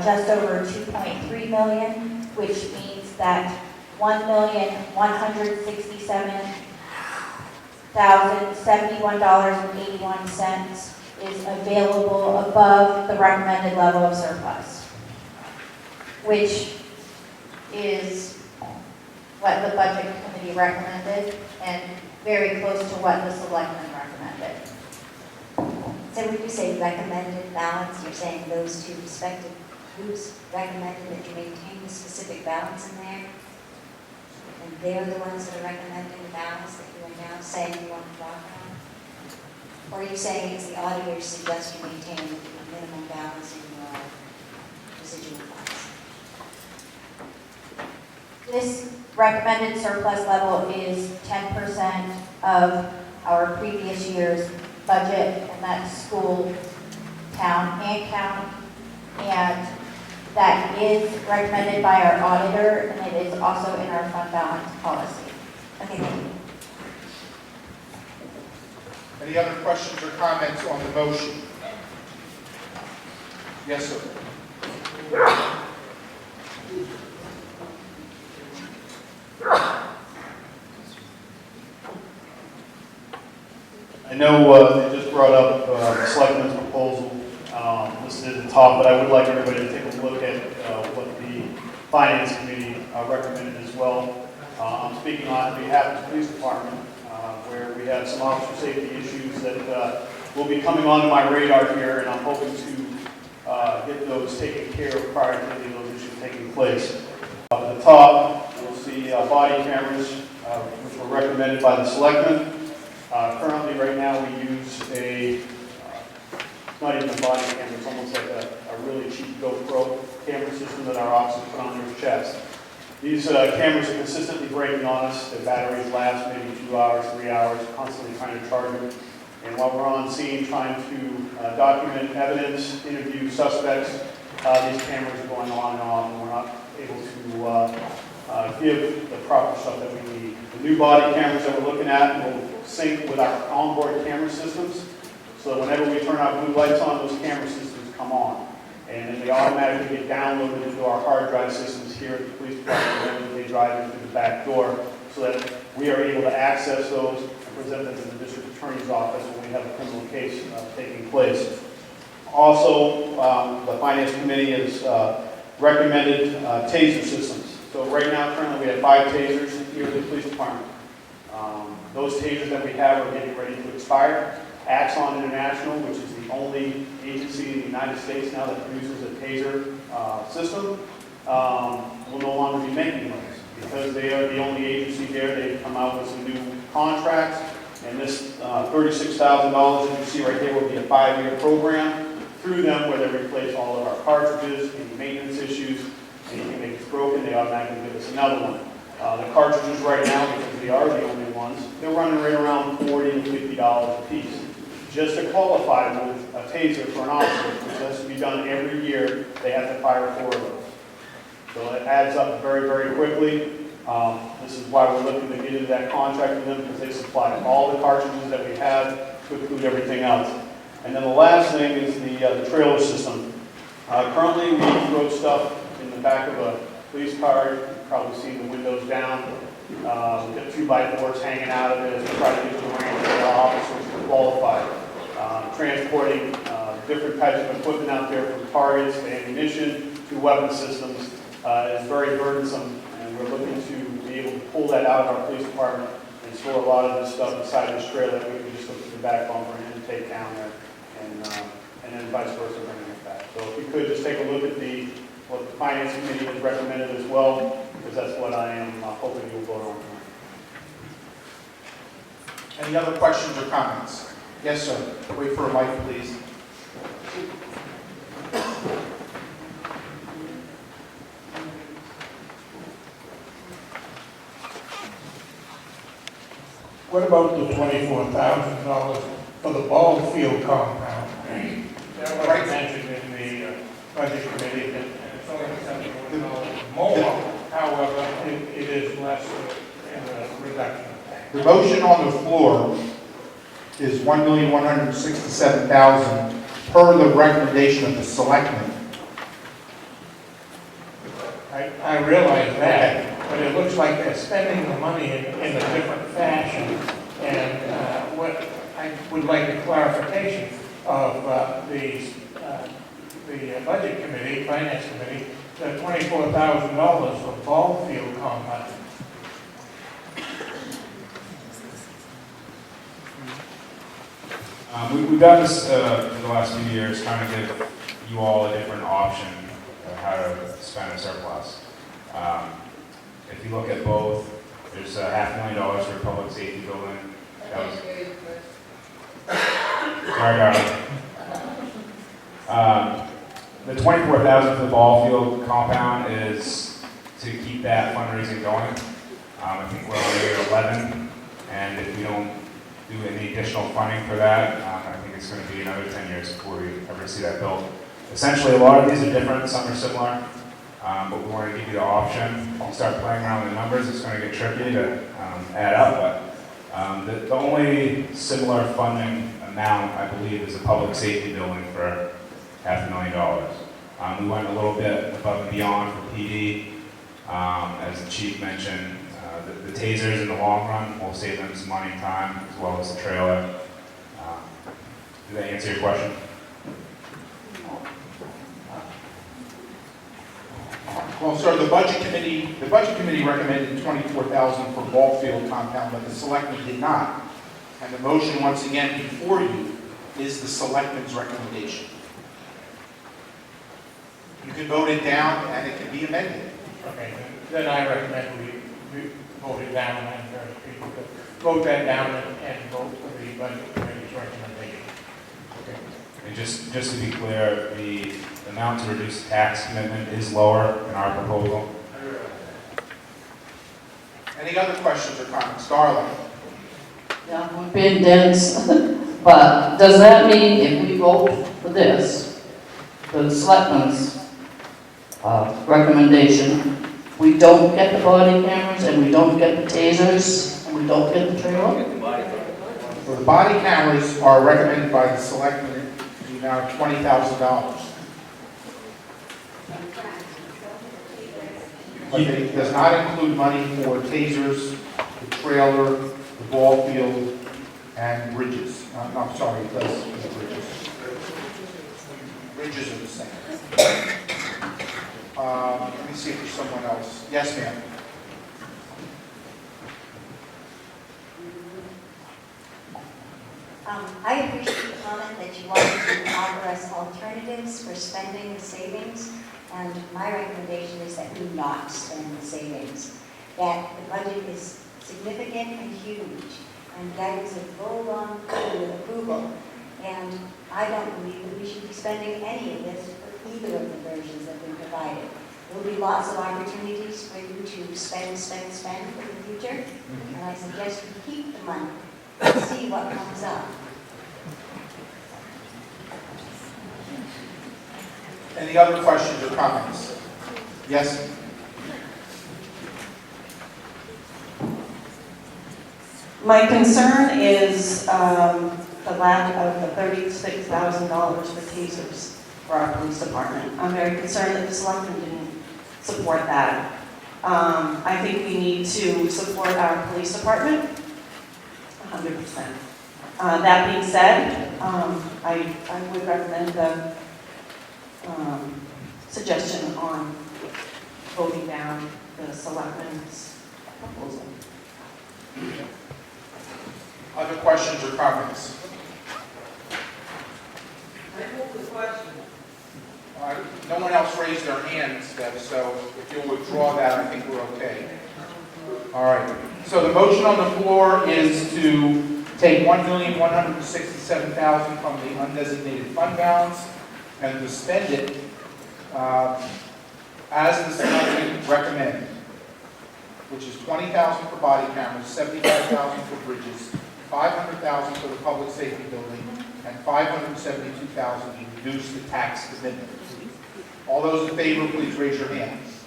just over 2.3 million, which means that $1,167,071.81 is available above the recommended level of surplus, which is what the budget committee recommended and very close to what the selectmen recommended. So when you say recommended balance, you're saying those two respective groups recommended that you maintain the specific balance in there? And they're the ones that are recommending the balance that you are now saying you want to drop on? Or are you saying it's the auditors suggest you maintain a minimum balance in your residual funds? This recommended surplus level is 10% of our previous year's budget, and that's school, town, and county. And that is recommended by our auditor, and it is also in our fund balance policy. Okay, thank you. Any other questions or comments on the motion? Yes, sir. I know they just brought up the selectmen's proposal listed at the top, but I would like everybody to take a look at what the Finance Committee recommended as well. I'm speaking on behalf of the Police Department, where we have some officer safety issues that will be coming onto my radar here, and I'm hoping to get those taken care of prior to any of those issues taking place. Up at the top, you'll see body cameras, which were recommended by the selectmen. Currently, right now, we use it's not even a body camera, it's almost like a really cheap GoPro camera system that our officers put on their chest. These cameras are consistently breaking on us. The batteries last maybe 2 hours, 3 hours, constantly trying to charge them. And while we're on scene trying to document evidence, interview suspects, these cameras are going on and on, and we're not able to give the proper stuff that we need. The new body cameras that we're looking at will sync with our onboard camera systems, so that whenever we turn our blue lights on, those camera systems come on. And then they automatically get downloaded into our hard drive systems here at the police department whenever they drive in through the back door, so that we are able to access those and present them to the district attorney's office when we have a criminal case taking place. Also, the Finance Committee has recommended taser systems. So right now, currently, we have 5 tasers here at the police department. Those tasers that we have are getting ready to expire. Axon International, which is the only agency in the United States now that produces a taser system, will no longer be making those. Because they are the only agency there, they've come out with some new contracts, and this $36,000 that you see right here will be a 5-year program through them where they replace all of our cartridges, any maintenance issues, anything that gets broken, they automatically give us another one. The cartridges right now, because they are the only ones, they're running right around $40 to $50 a piece. Just to qualify with a taser for an officer, which has to be done every year, they have to fire 4 of those. So it adds up very, very quickly. This is why we're looking to get into that contract with them, because they supply all the cartridges that we have to include everything else. And then the last thing is the trailer system. Currently, we throw stuff in the back of a police car. You've probably seen the windows down. We've got 2x4s hanging out of it as we try to get the range of our officers to qualify. Transporting different types of equipment out there, from targets to ammunition to weapon systems, is very burdensome, and we're looking to be able to pull that out of our police department and store a lot of this stuff inside this trailer that we can just look at the back bumper and take down there, and then vice versa, bringing it back. So if you could just take a look at what the Finance Committee has recommended as well, because that's what I am hoping you'll vote on tonight. Any other questions or comments? Yes, sir. Wait for a mic, please. What about the $24,000 for the ball field compound? That was mentioned in the budget committee, and it's only $71 more. However, it is less in the reduction. The motion on the floor is $1,167,000 per the recommendation of the selectmen. I realize that, but it looks like they're spending the money in a different fashion. And what I would like a clarification of the budget committee, finance committee, the $24,000 for ball field compound. We've done this for the last few years, trying to give you all a different option of how to spend a surplus. If you look at both, there's $500,000 for a public safety building. That was, sorry, darling. The $24,000 for the ball field compound is to keep that fundraising going. I think we're already at 11, and if we don't do any additional funding for that, I think it's going to be another 10 years before we ever see that built. Essentially, a lot of these are different, some are similar, but we want to give you the option. If you start playing around with the numbers, it's going to get tricky to add up, but the only similar funding amount, I believe, is a public safety building for $500,000. We went a little bit above and beyond for PD, as the chief mentioned. The tasers in the long run will save them some money and time, as well as the trailer. Did that answer your question? Well, sir, the budget committee recommended $24,000 for ball field compound, but the selectmen did not. And the motion, once again, before you, is the selectmen's recommendation. You can vote it down, and it can be amended. Okay, then I recommend we vote it down, and I encourage people to vote that down and vote for the budget committee's recommendation. Okay. And just to be clear, the amount to reduce the tax commitment is lower in our proposal. Any other questions or comments? Darla? Yeah, we're being dense, but does that mean if we vote for this, the selectmen's recommendation, we don't get the body cameras, and we don't get the tasers, and we don't get the trailer? Well, the body cameras are recommended by the selectmen to the amount of $20,000. But it does not include money for tasers, the trailer, the ball field, and bridges. I'm sorry, it does for bridges. Bridges are the same. Let me see if there's someone else. Yes, ma'am. I appreciate the comment that you wanted to offer us alternatives for spending the savings, and my recommendation is that we not spend the savings. That the budget is significant and huge, and that is a full on with approval. And I don't believe that we should be spending any of this for either of the versions that we provided. There will be lots of opportunities for you to spend for the future, and I suggest you keep the money and see what comes up. Any other questions or comments? Yes? My concern is the lack of the $36,000 for tasers for our police department. I'm very concerned that the selectmen didn't support that. I think we need to support our police department 100%. That being said, I would recommend the suggestion on voting down the selectmen's proposal. Other questions or comments? I move the question. No one else raised their hands, Deb, so if you'll withdraw that, I think we're okay. All right. So the motion on the floor is to take $1,167,000 from the undesignated fund balance and to spend it as the selectmen recommend, which is $20,000 for body cameras, $75,000 for bridges, $500,000 for the public safety building, and $572,000 to reduce the tax commitment. All those in favor, please raise your hands.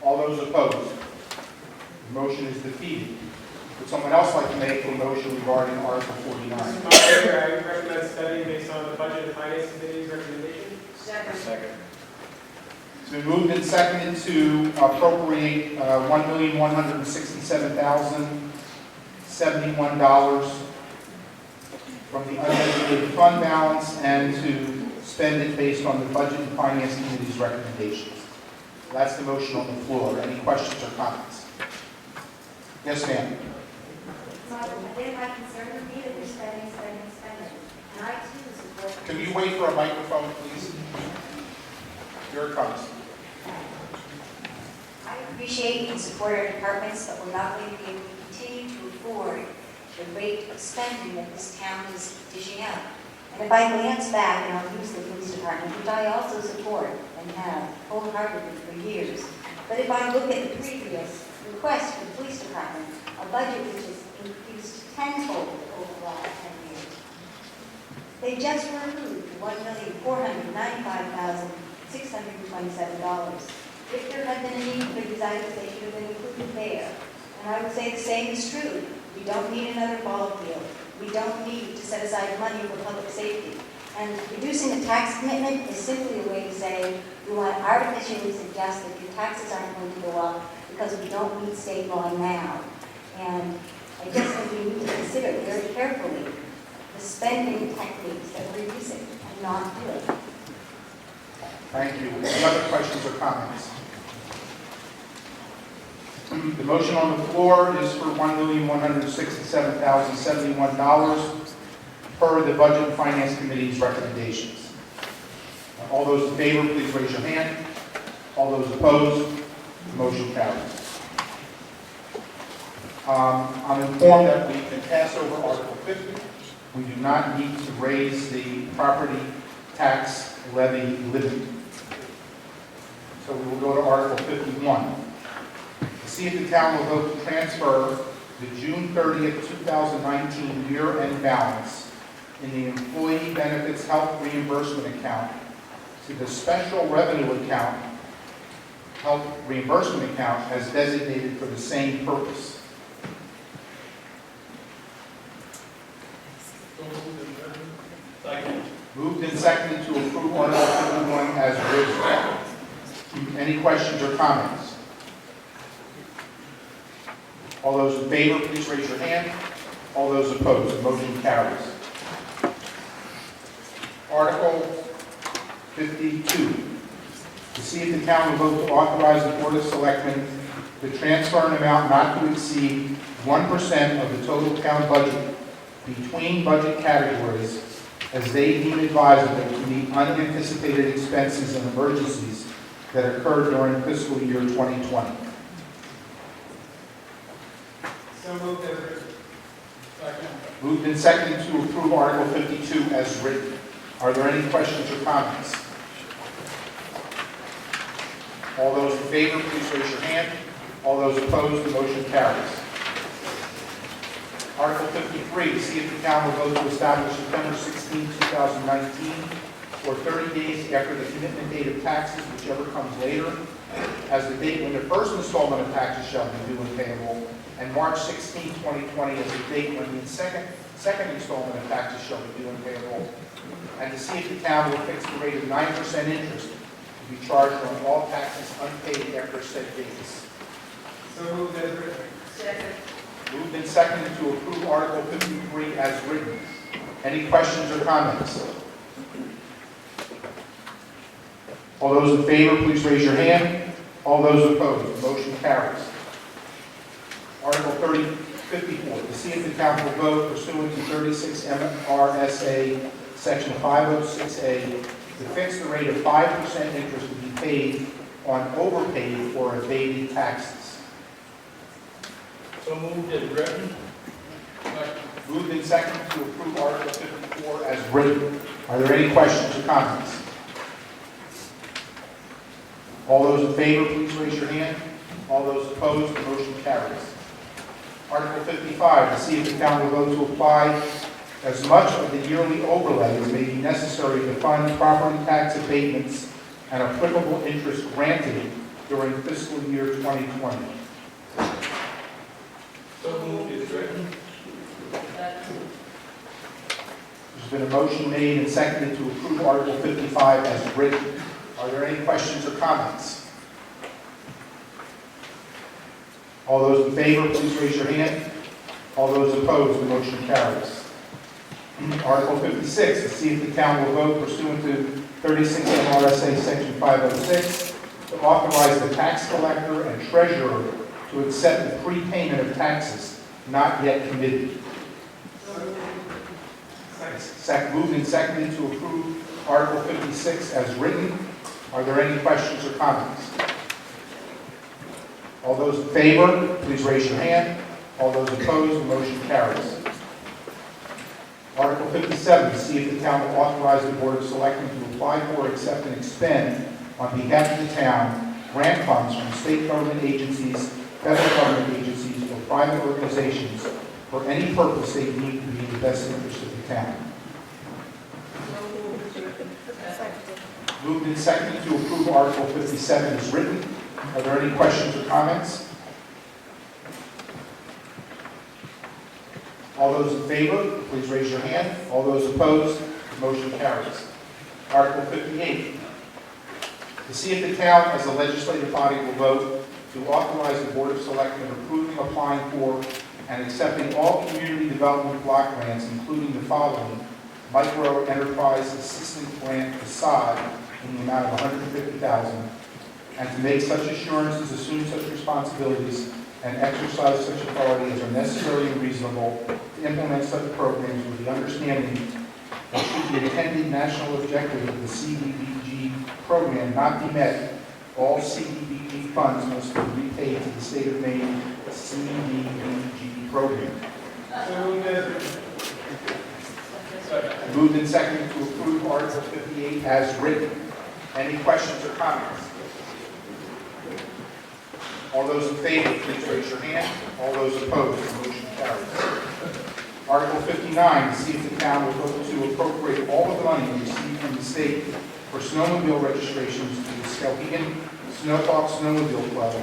All those opposed? The motion is defeated. Would someone else like to make a motion regarding Article 49? Mr. Moderator, I recommend study based on the Budget and Finance Committee's recommendation. Second. It's been moved and seconded to appropriate $1,167,071 from the undesignated fund balance and to spend it based on the Budget and Finance Committee's recommendations. That's the motion on the floor. Any questions or comments? Yes, ma'am. Again, my concern would be that we're spending. And I too support. Can you wait for a microphone, please? Here it comes. I appreciate and support our departments, but we're not going to be able to continue to afford the rate of spending that this town is dishing out. And if I glance back, and I'll use the police department, which I also support and have wholeheartedly for years, but if I look at the previous request for the police department, a budget which has increased tenfold over the last 10 years, they just removed $1,495,627. If there had been a need for these items, they should have been included there. And I would say the same is true. We don't need another ball field. We don't need to set aside money for public safety. And reducing the tax commitment is simply a way to say we want to artificially suggest that your taxes aren't going to go up because we don't meet state law now. And I just think we need to consider very carefully the spending techniques that we're using and not do it. Thank you. Any other questions or comments? The motion on the floor is for $1,167,071 per the Budget and Finance Committee's recommendations. All those in favor, please raise your hand. All those opposed, the motion carries. I'm informed that we can pass over Article 50. We do not need to raise the property tax levy limit. So we will go to Article 51. To see if the town will vote to transfer the June 30th, 2019 year-end balance in the Employee Benefits Health Reimbursement Account to the Special Revenue Account, Health Reimbursement Account, as designated for the same purpose. Moved and seconded to approve Article 51 as written. Any questions or comments? All those in favor, please raise your hand. All those opposed, the motion carries. Article 52. To see if the town will vote to authorize the Board of Selectmen to transfer an amount not to exceed 1% of the total town budget between budget categories as they deem advisable to meet unanticipated expenses and emergencies that occurred during fiscal year 2020. So moved as written. Second. Moved and seconded to approve Article 52 as written. Are there any questions or comments? All those in favor, please raise your hand. All those opposed, the motion carries. Article 53, to see if the town will vote to establish September 16, 2019, or 30 days after the commitment date of taxes, whichever comes later, as the date when the first installment of taxes shall be due and payable, and March 16, 2020 as the date when the second installment of taxes shall be due and payable, and to see if the town will fix the rate of 9% interest to be charged on all taxes unpaid after said dates. So moved as written. Second. Moved and seconded to approve Article 53 as written. Any questions or comments? All those in favor, please raise your hand. All those opposed, the motion carries. Article 54, to see if the town will vote pursuant to 36 MRSA Section 506A to fix the rate of 5% interest to be paid on overpaid or evaded taxes. So moved as written. Moved and seconded to approve Article 54 as written. Are there any questions or comments? All those in favor, please raise your hand. All those opposed, the motion carries. Article 55, to see if the town will vote to apply as much of the yearly overlay as may be necessary to fund property tax abatements and applicable interest granted during fiscal year 2020. So moved is written. There's been a motion made and seconded to approve Article 55 as written. Are there any questions or comments? All those in favor, please raise your hand. All those opposed, the motion carries. Article 56, to see if the town will vote pursuant to 36 MRSA Section 506 to authorize the tax collector and treasurer to accept the prepayment of taxes not yet committed. Moved and seconded to approve Article 56 as written. Are there any questions or comments? All those in favor, please raise your hand. All those opposed, the motion carries. Article 57, to see if the town will authorize the Board of Selectmen to apply for, accept, and expend on behalf of the town grant funds from state government agencies, federal government agencies, or private organizations for any purpose they deem to be in the best interest of the town. Moved and seconded to approve Article 57 as written. Are there any questions or comments? All those in favor, please raise your hand. All those opposed, the motion carries. Article 58. To see if the town, as a legislative body, will vote to authorize the Board of Selectmen approving, applying for, and accepting all community development block grants, including the following: Micro Enterprise Assistance Grant facade in the amount of $150,000, and to make such assurances, assume such responsibilities, and exercise such authority as are necessary and reasonable to implement such programs with the understanding that should the intended national objective of the CDBG program not be met, all CDBG funds must be repaid to the state of Maine CDBG program. Moved and seconded to approve Article 58 as written. Any questions or comments? All those in favor, please raise your hand. All those opposed, the motion carries. Article 59, to see if the town will vote to appropriate all of the money received from the state for snowmobile registrations to the Skowhegan Snowhawk Snowmobile Club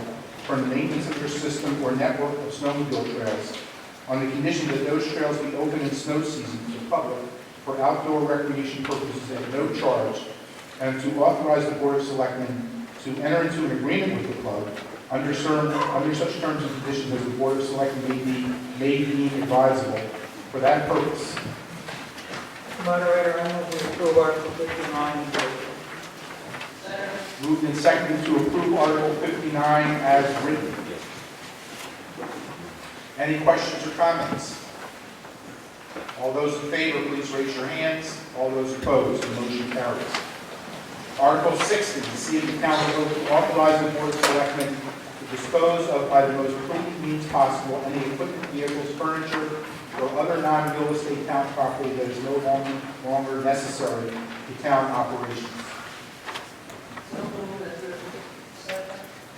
for the maintenance of their system or network of snowmobile trails, on the condition that those trails be open in snow season to the public for outdoor recreation purposes at no charge, and to authorize the Board of Selectmen to enter into an agreement with the club under such terms and conditions as the Board of Selectmen may deem advisable for that purpose. Moderator, I move to approve Article 59. Moved and seconded to approve Article 59 as written. Any questions or comments? All those in favor, please raise your hands. All those opposed, the motion carries. Article 60, to see if the town will vote to authorize the Board of Selectmen to dispose of, by the most prudent means possible, any equipment, vehicles, furniture, or other non-real estate town property that is no longer necessary to town operations.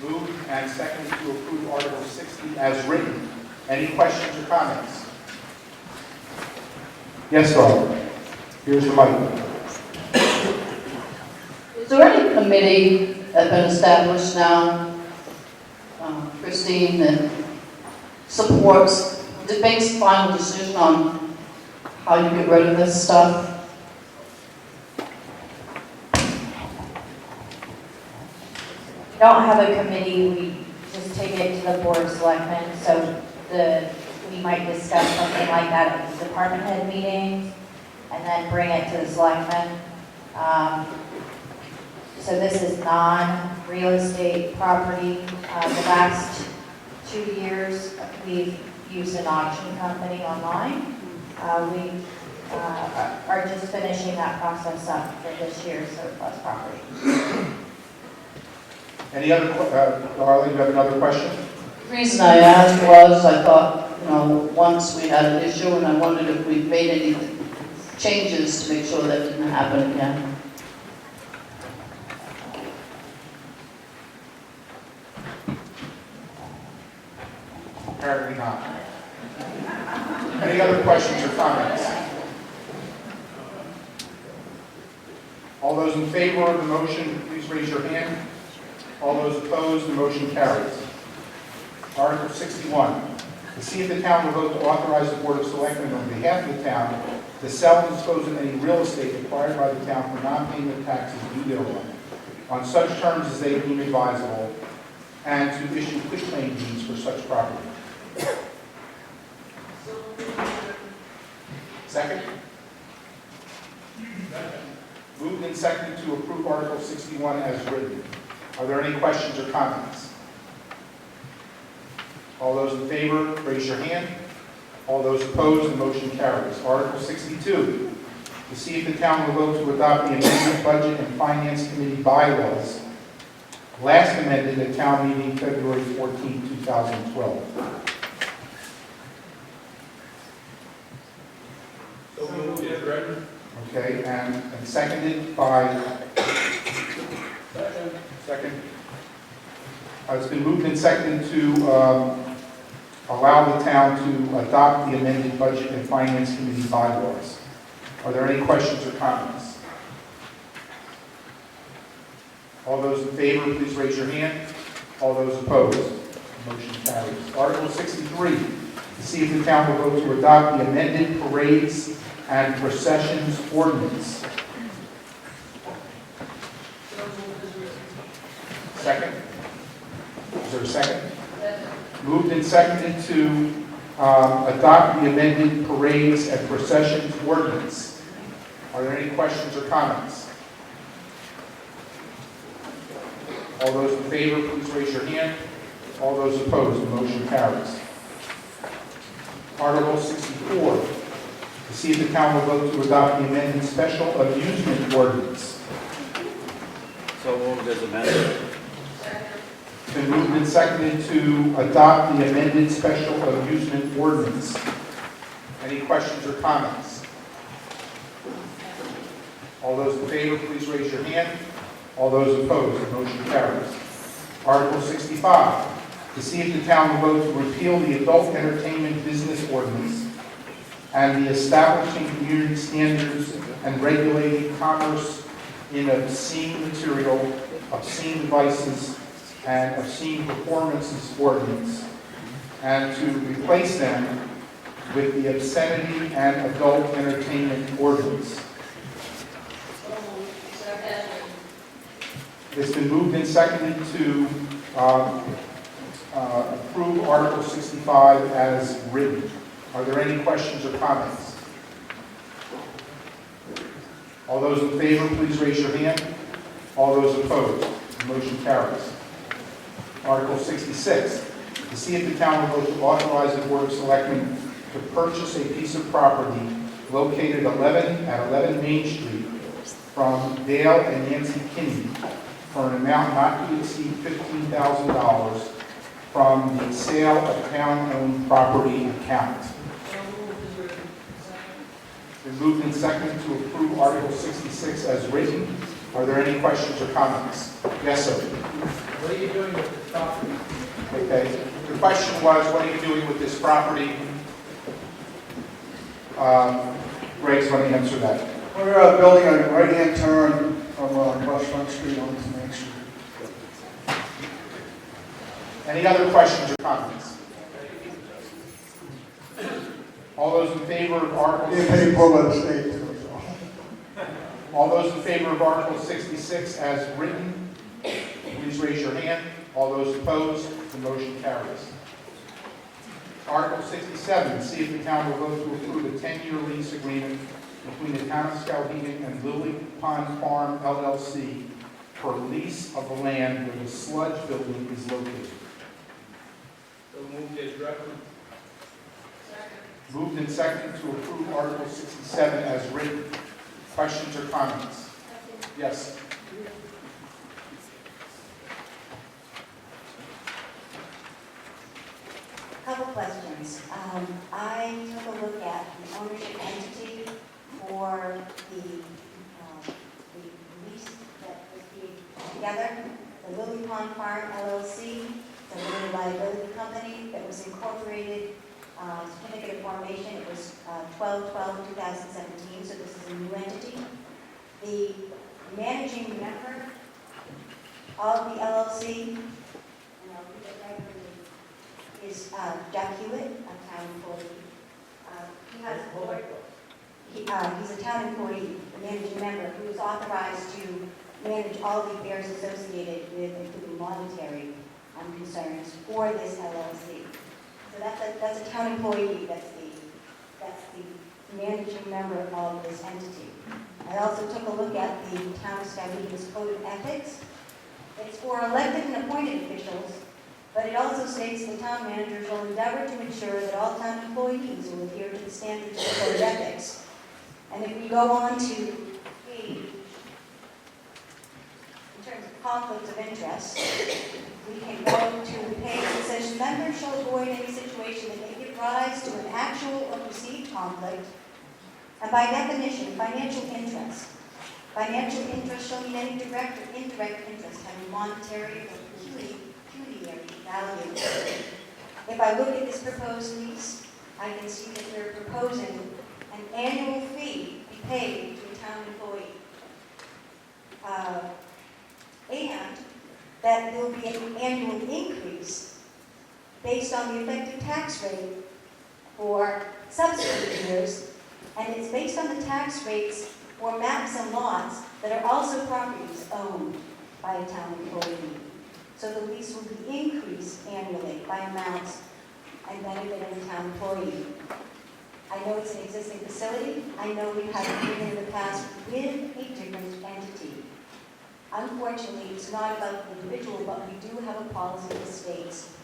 Moved and seconded to approve Article 60 as written. Any questions or comments? Yes, Darla. Here's the mic. Is there any committee that's been established now, Christine, that supports, that makes final decision on how you get rid of this stuff? We don't have a committee, we just take it to the Board of Selectmen, so we might discuss something like that at the department head meetings, and then bring it to the selectmen. So this is non-real estate property. The last 2 years, we've used an auction company online. We are just finishing that process up for this year's surplus property. Any other, Darla, you have another question? The reason I asked was, I thought, once we had an issue, and I wondered if we'd made any changes to make sure that didn't happen again. Apparently not. Any other questions or comments? All those in favor of the motion, please raise your hand. All those opposed, the motion carries. Article 61. To see if the town will vote to authorize the Board of Selectmen on behalf of the town to sell and dispose of any real estate acquired by the town for non-payment of taxes due thereon, on such terms as they deem advisable, and to issue quitclaim deeds for such property. Second? Moved and seconded to approve Article 61 as written. Are there any questions or comments? All those in favor, raise your hand. All those opposed, the motion carries. Article 62, to see if the town will vote to adopt the amended Budget and Finance Committee bylaws, last amended at town meeting February 14, 2012. So moved as written. Okay, and seconded by... Second. It's been moved and seconded to allow the town to adopt the amended Budget and Finance Committee bylaws. Are there any questions or comments? All those in favor, please raise your hand. All those opposed, the motion carries. Article 63, to see if the town will vote to adopt the amended parades and processions ordinance. Second? Is there a second? Moved and seconded to adopt the amended parades and processions ordinance. Are there any questions or comments? All those in favor, please raise your hand. All those opposed, the motion carries. Article 64, to see if the town will vote to adopt the amended special amusement ordinance. So moved as amended. It's been moved and seconded to adopt the amended special amusement ordinance. Any questions or comments? All those in favor, please raise your hand. All those opposed, the motion carries. Article 65, to see if the town will vote to repeal the adult entertainment business ordinance and the establishing community standards and regulating commerce in obscene material, obscene devices, and obscene performances ordinance, and to replace them with the obscenity and adult entertainment ordinance. It's been moved and seconded to approve Article 65 as written. Are there any questions or comments? All those in favor, please raise your hand. All those opposed, the motion carries. Article 66, to see if the town will vote to authorize the Board of Selectmen to purchase a piece of property located at 11 Main Street from Dale and Nancy Kinney for an amount not to exceed $15,000 from the sale of town-owned property account. Been moved and seconded to approve Article 66 as written. Are there any questions or comments? Yes, sir. What are you doing with the property? Okay. The question was, what are you doing with this property? Greg's going to answer that. We're building a right-hand turn from West Front Street onto Main Street. Any other questions or comments? All those in favor of Article 66? All those in favor of Article 66 as written, please raise your hand. All those opposed, the motion carries. Article 67, see if the town will vote to approve a 10-year lease agreement between the town of Skowhegan and Lily Pond Farm LLC for lease of the land where the sludge building is located. So moved as written. Moved and seconded to approve Article 67 as written. Questions or comments? Yes. Couple questions. I took a look at the ownership entity for the lease that was being put together, the Lily Pond Farm LLC, the limited liability company that was incorporated, certificate of formation, it was 12/12/2017, so this is a new entity. The managing member of the LLC, and I'll read it right, is Jack Hewitt. town employee. He has he's a town employee, a managing member, who is authorized to manage all the affairs associated with, including monetary concerns for this LLC. So that's a town employee, that's the managing member of this entity. I also took a look at the town of Skowhegan's Code of Ethics. It's for elected and appointed officials, but it also states the town manager shall endeavor to ensure that all town employees will adhere to the standards of the Code of Ethics. And if we go on to B, in terms of conflicts of interest, we can go to the page that says members shall avoid any situation that may give rise to an actual or perceived conflict. And by definition, financial interest. Financial interest shall mean any direct or indirect interest having monetary or pecuniary value. If I look at this proposed lease, I can see that we're proposing an annual fee be paid to a town employee. And that there will be an annual increase based on the effective tax rate for subsequent years, and it's based on the tax rates for maps and lots that are also properties owned by a town employee. So the lease will be increased annually by amounts and benefiting the town employee. I know it's an existing facility. I know we've had an agreement in the past with a different entity. Unfortunately, it's not about the individual, but we do have a policy that states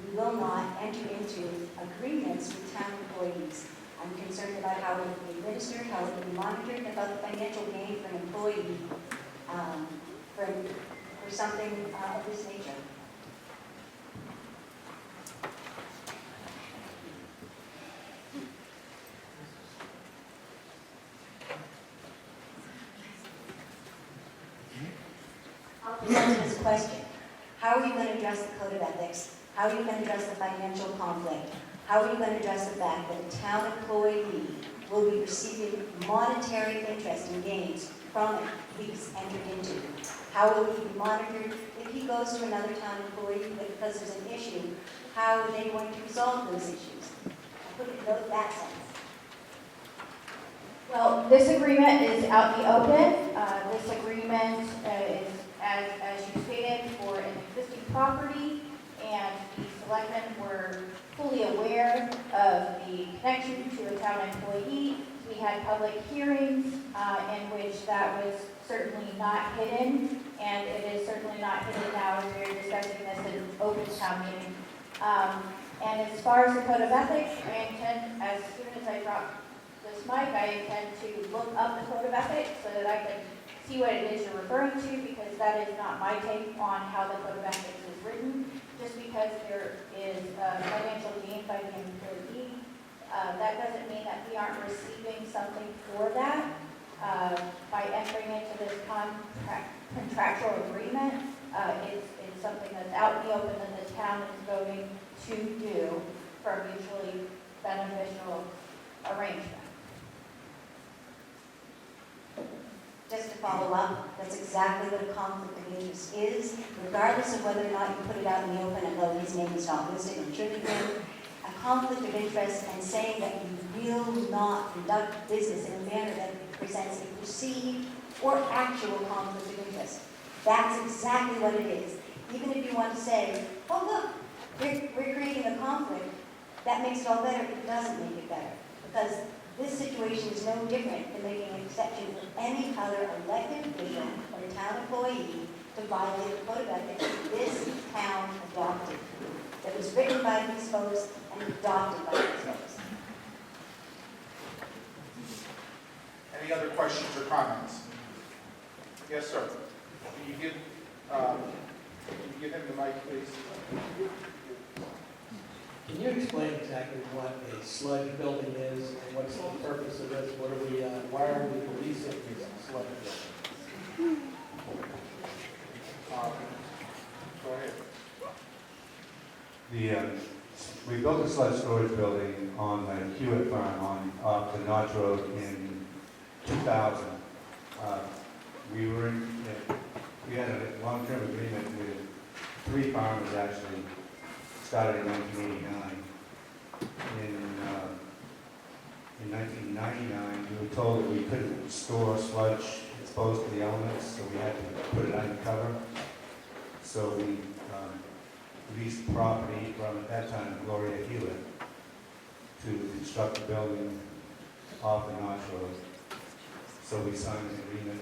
we will not enter into agreements with town employees. I'm concerned about how it will be administered, how it will be monitored, and about the financial gain for an employee for something of this nature. I'll present this question. How are you going to address the Code of Ethics? How are you going to address the financial conflict? How are you going to address the fact that a town employee will be receiving monetary interest and gains from a lease entered into? How will he be monitored if he goes to another town employee because there's an issue? How are they going to resolve those issues? I put it in that sense. Well, this agreement is out in the open. This agreement is, as you stated, for an existing property, and the selectmen were fully aware of the connection to a town employee. We had public hearings in which that was certainly not hidden, and it is certainly not hidden now as we're discussing this in open town meeting. And as far as the Code of Ethics, I intend, as soon as I drop this mic, I intend to look up the Code of Ethics so that I can see what it is you're referring to, because that is not my take on how the Code of Ethics is written. Just because there is financial gain by the employee, that doesn't mean that we aren't receiving something for that. By entering into this contractual agreement, it's something that's out in the open that the town is going to do for a mutually beneficial arrangement. Just to follow up, that's exactly what a conflict of interest is, regardless of whether or not you put it out in the open and though his name is not listed and should have been. A conflict of interest and saying that you will not conduct business in a manner that presents a perceived or actual conflict of interest. That's exactly what it is. Even if you want to say, oh look, we're creating a conflict, that makes it all better, it doesn't make it better. Because this situation is no different than making an exception for any other elected official or a town employee to violate the Code of Ethics that this town adopted. That was written by these folks and adopted by these folks. Any other questions or comments? Yes, sir. Can you give him the mic, please? Can you explain exactly what a sludge building is and what's the purpose of this? What are we, why are we releasing these sludge buildings? Go ahead. We built a sludge storage building on the Hewitt farm off the Notch Road in 2000. We had a long-term agreement with 3 farmers actually, started in 1989. in 1999, we were told that we couldn't store sludge exposed to the elements, so we had to put it undercover. So we leased property from, at that time, Gloria Hewitt to construct a building off the Notch Road. So we signed an agreement,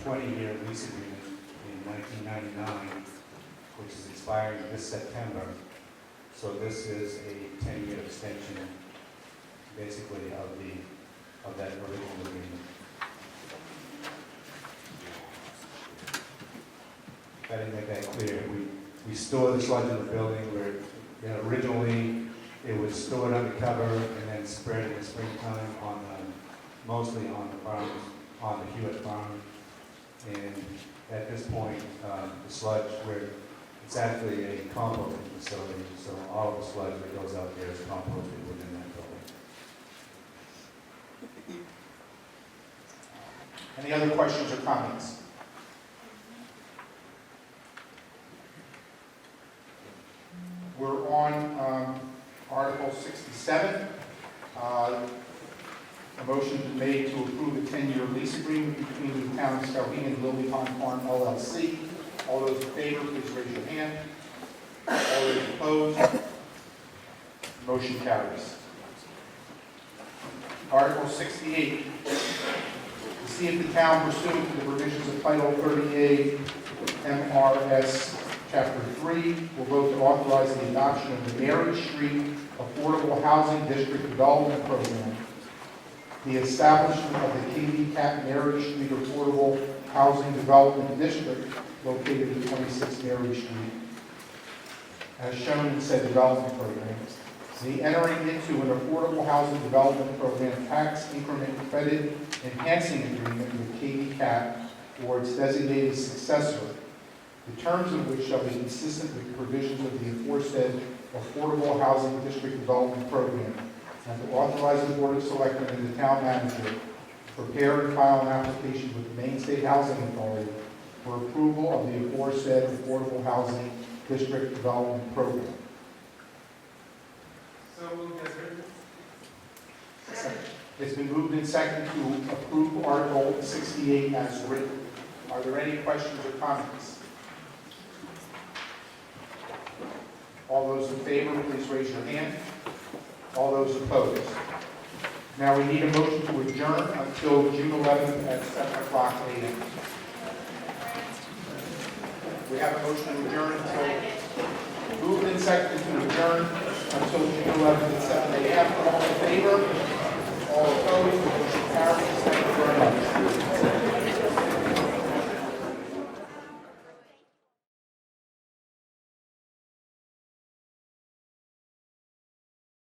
20-year lease agreement in 1999, which is expiring this September. So this is a 10-year extension, basically, of that original agreement. If I didn't make that clear, we store the sludge in the building where, originally it was stored undercover and then spread in the springtime mostly on the farms, on the Hewitt farm. And at this point, the sludge, it's actually a composting facility, so all of the sludge that goes out there is composted within that building. Any other questions or comments? We're on Article 67. A motion is made to approve a 10-year lease agreement between the town of Skowhegan and Lily Pond Farm LLC. All those in favor, please raise your hand. All those opposed? Motion carries. Article 68. To see if the town pursuant to the provisions of Title 38 MRS Chapter 3 will vote to authorize the adoption of the Mary Street Affordable Housing District Development Program, the establishment of the KV-CAP Mary Street Affordable Housing Development District located at 26 Mary Street, as shown in said development program, the entering into an affordable housing development program tax increment credit enhancing agreement with KV-CAP or its designated successor, the terms of which shall be consistent with the provisions of the aforesaid Affordable Housing District Development Program, and to authorize the Board of Selectmen and the Town Manager to prepare and file an application with the Maine State Housing Authority for approval of the aforesaid Affordable Housing District Development Program. So moved as written. It's been moved and seconded to approve Article 68 as written. Are there any questions or comments? All those in favor, please raise your hand. All those opposed? Now we need a motion to adjourn until June 11th at 7 o'clock a.m. We have a motion to adjourn until, moved and seconded to adjourn until June 11th at 7 a.m. All in favor? All opposed? The motion carries. Thank you very much.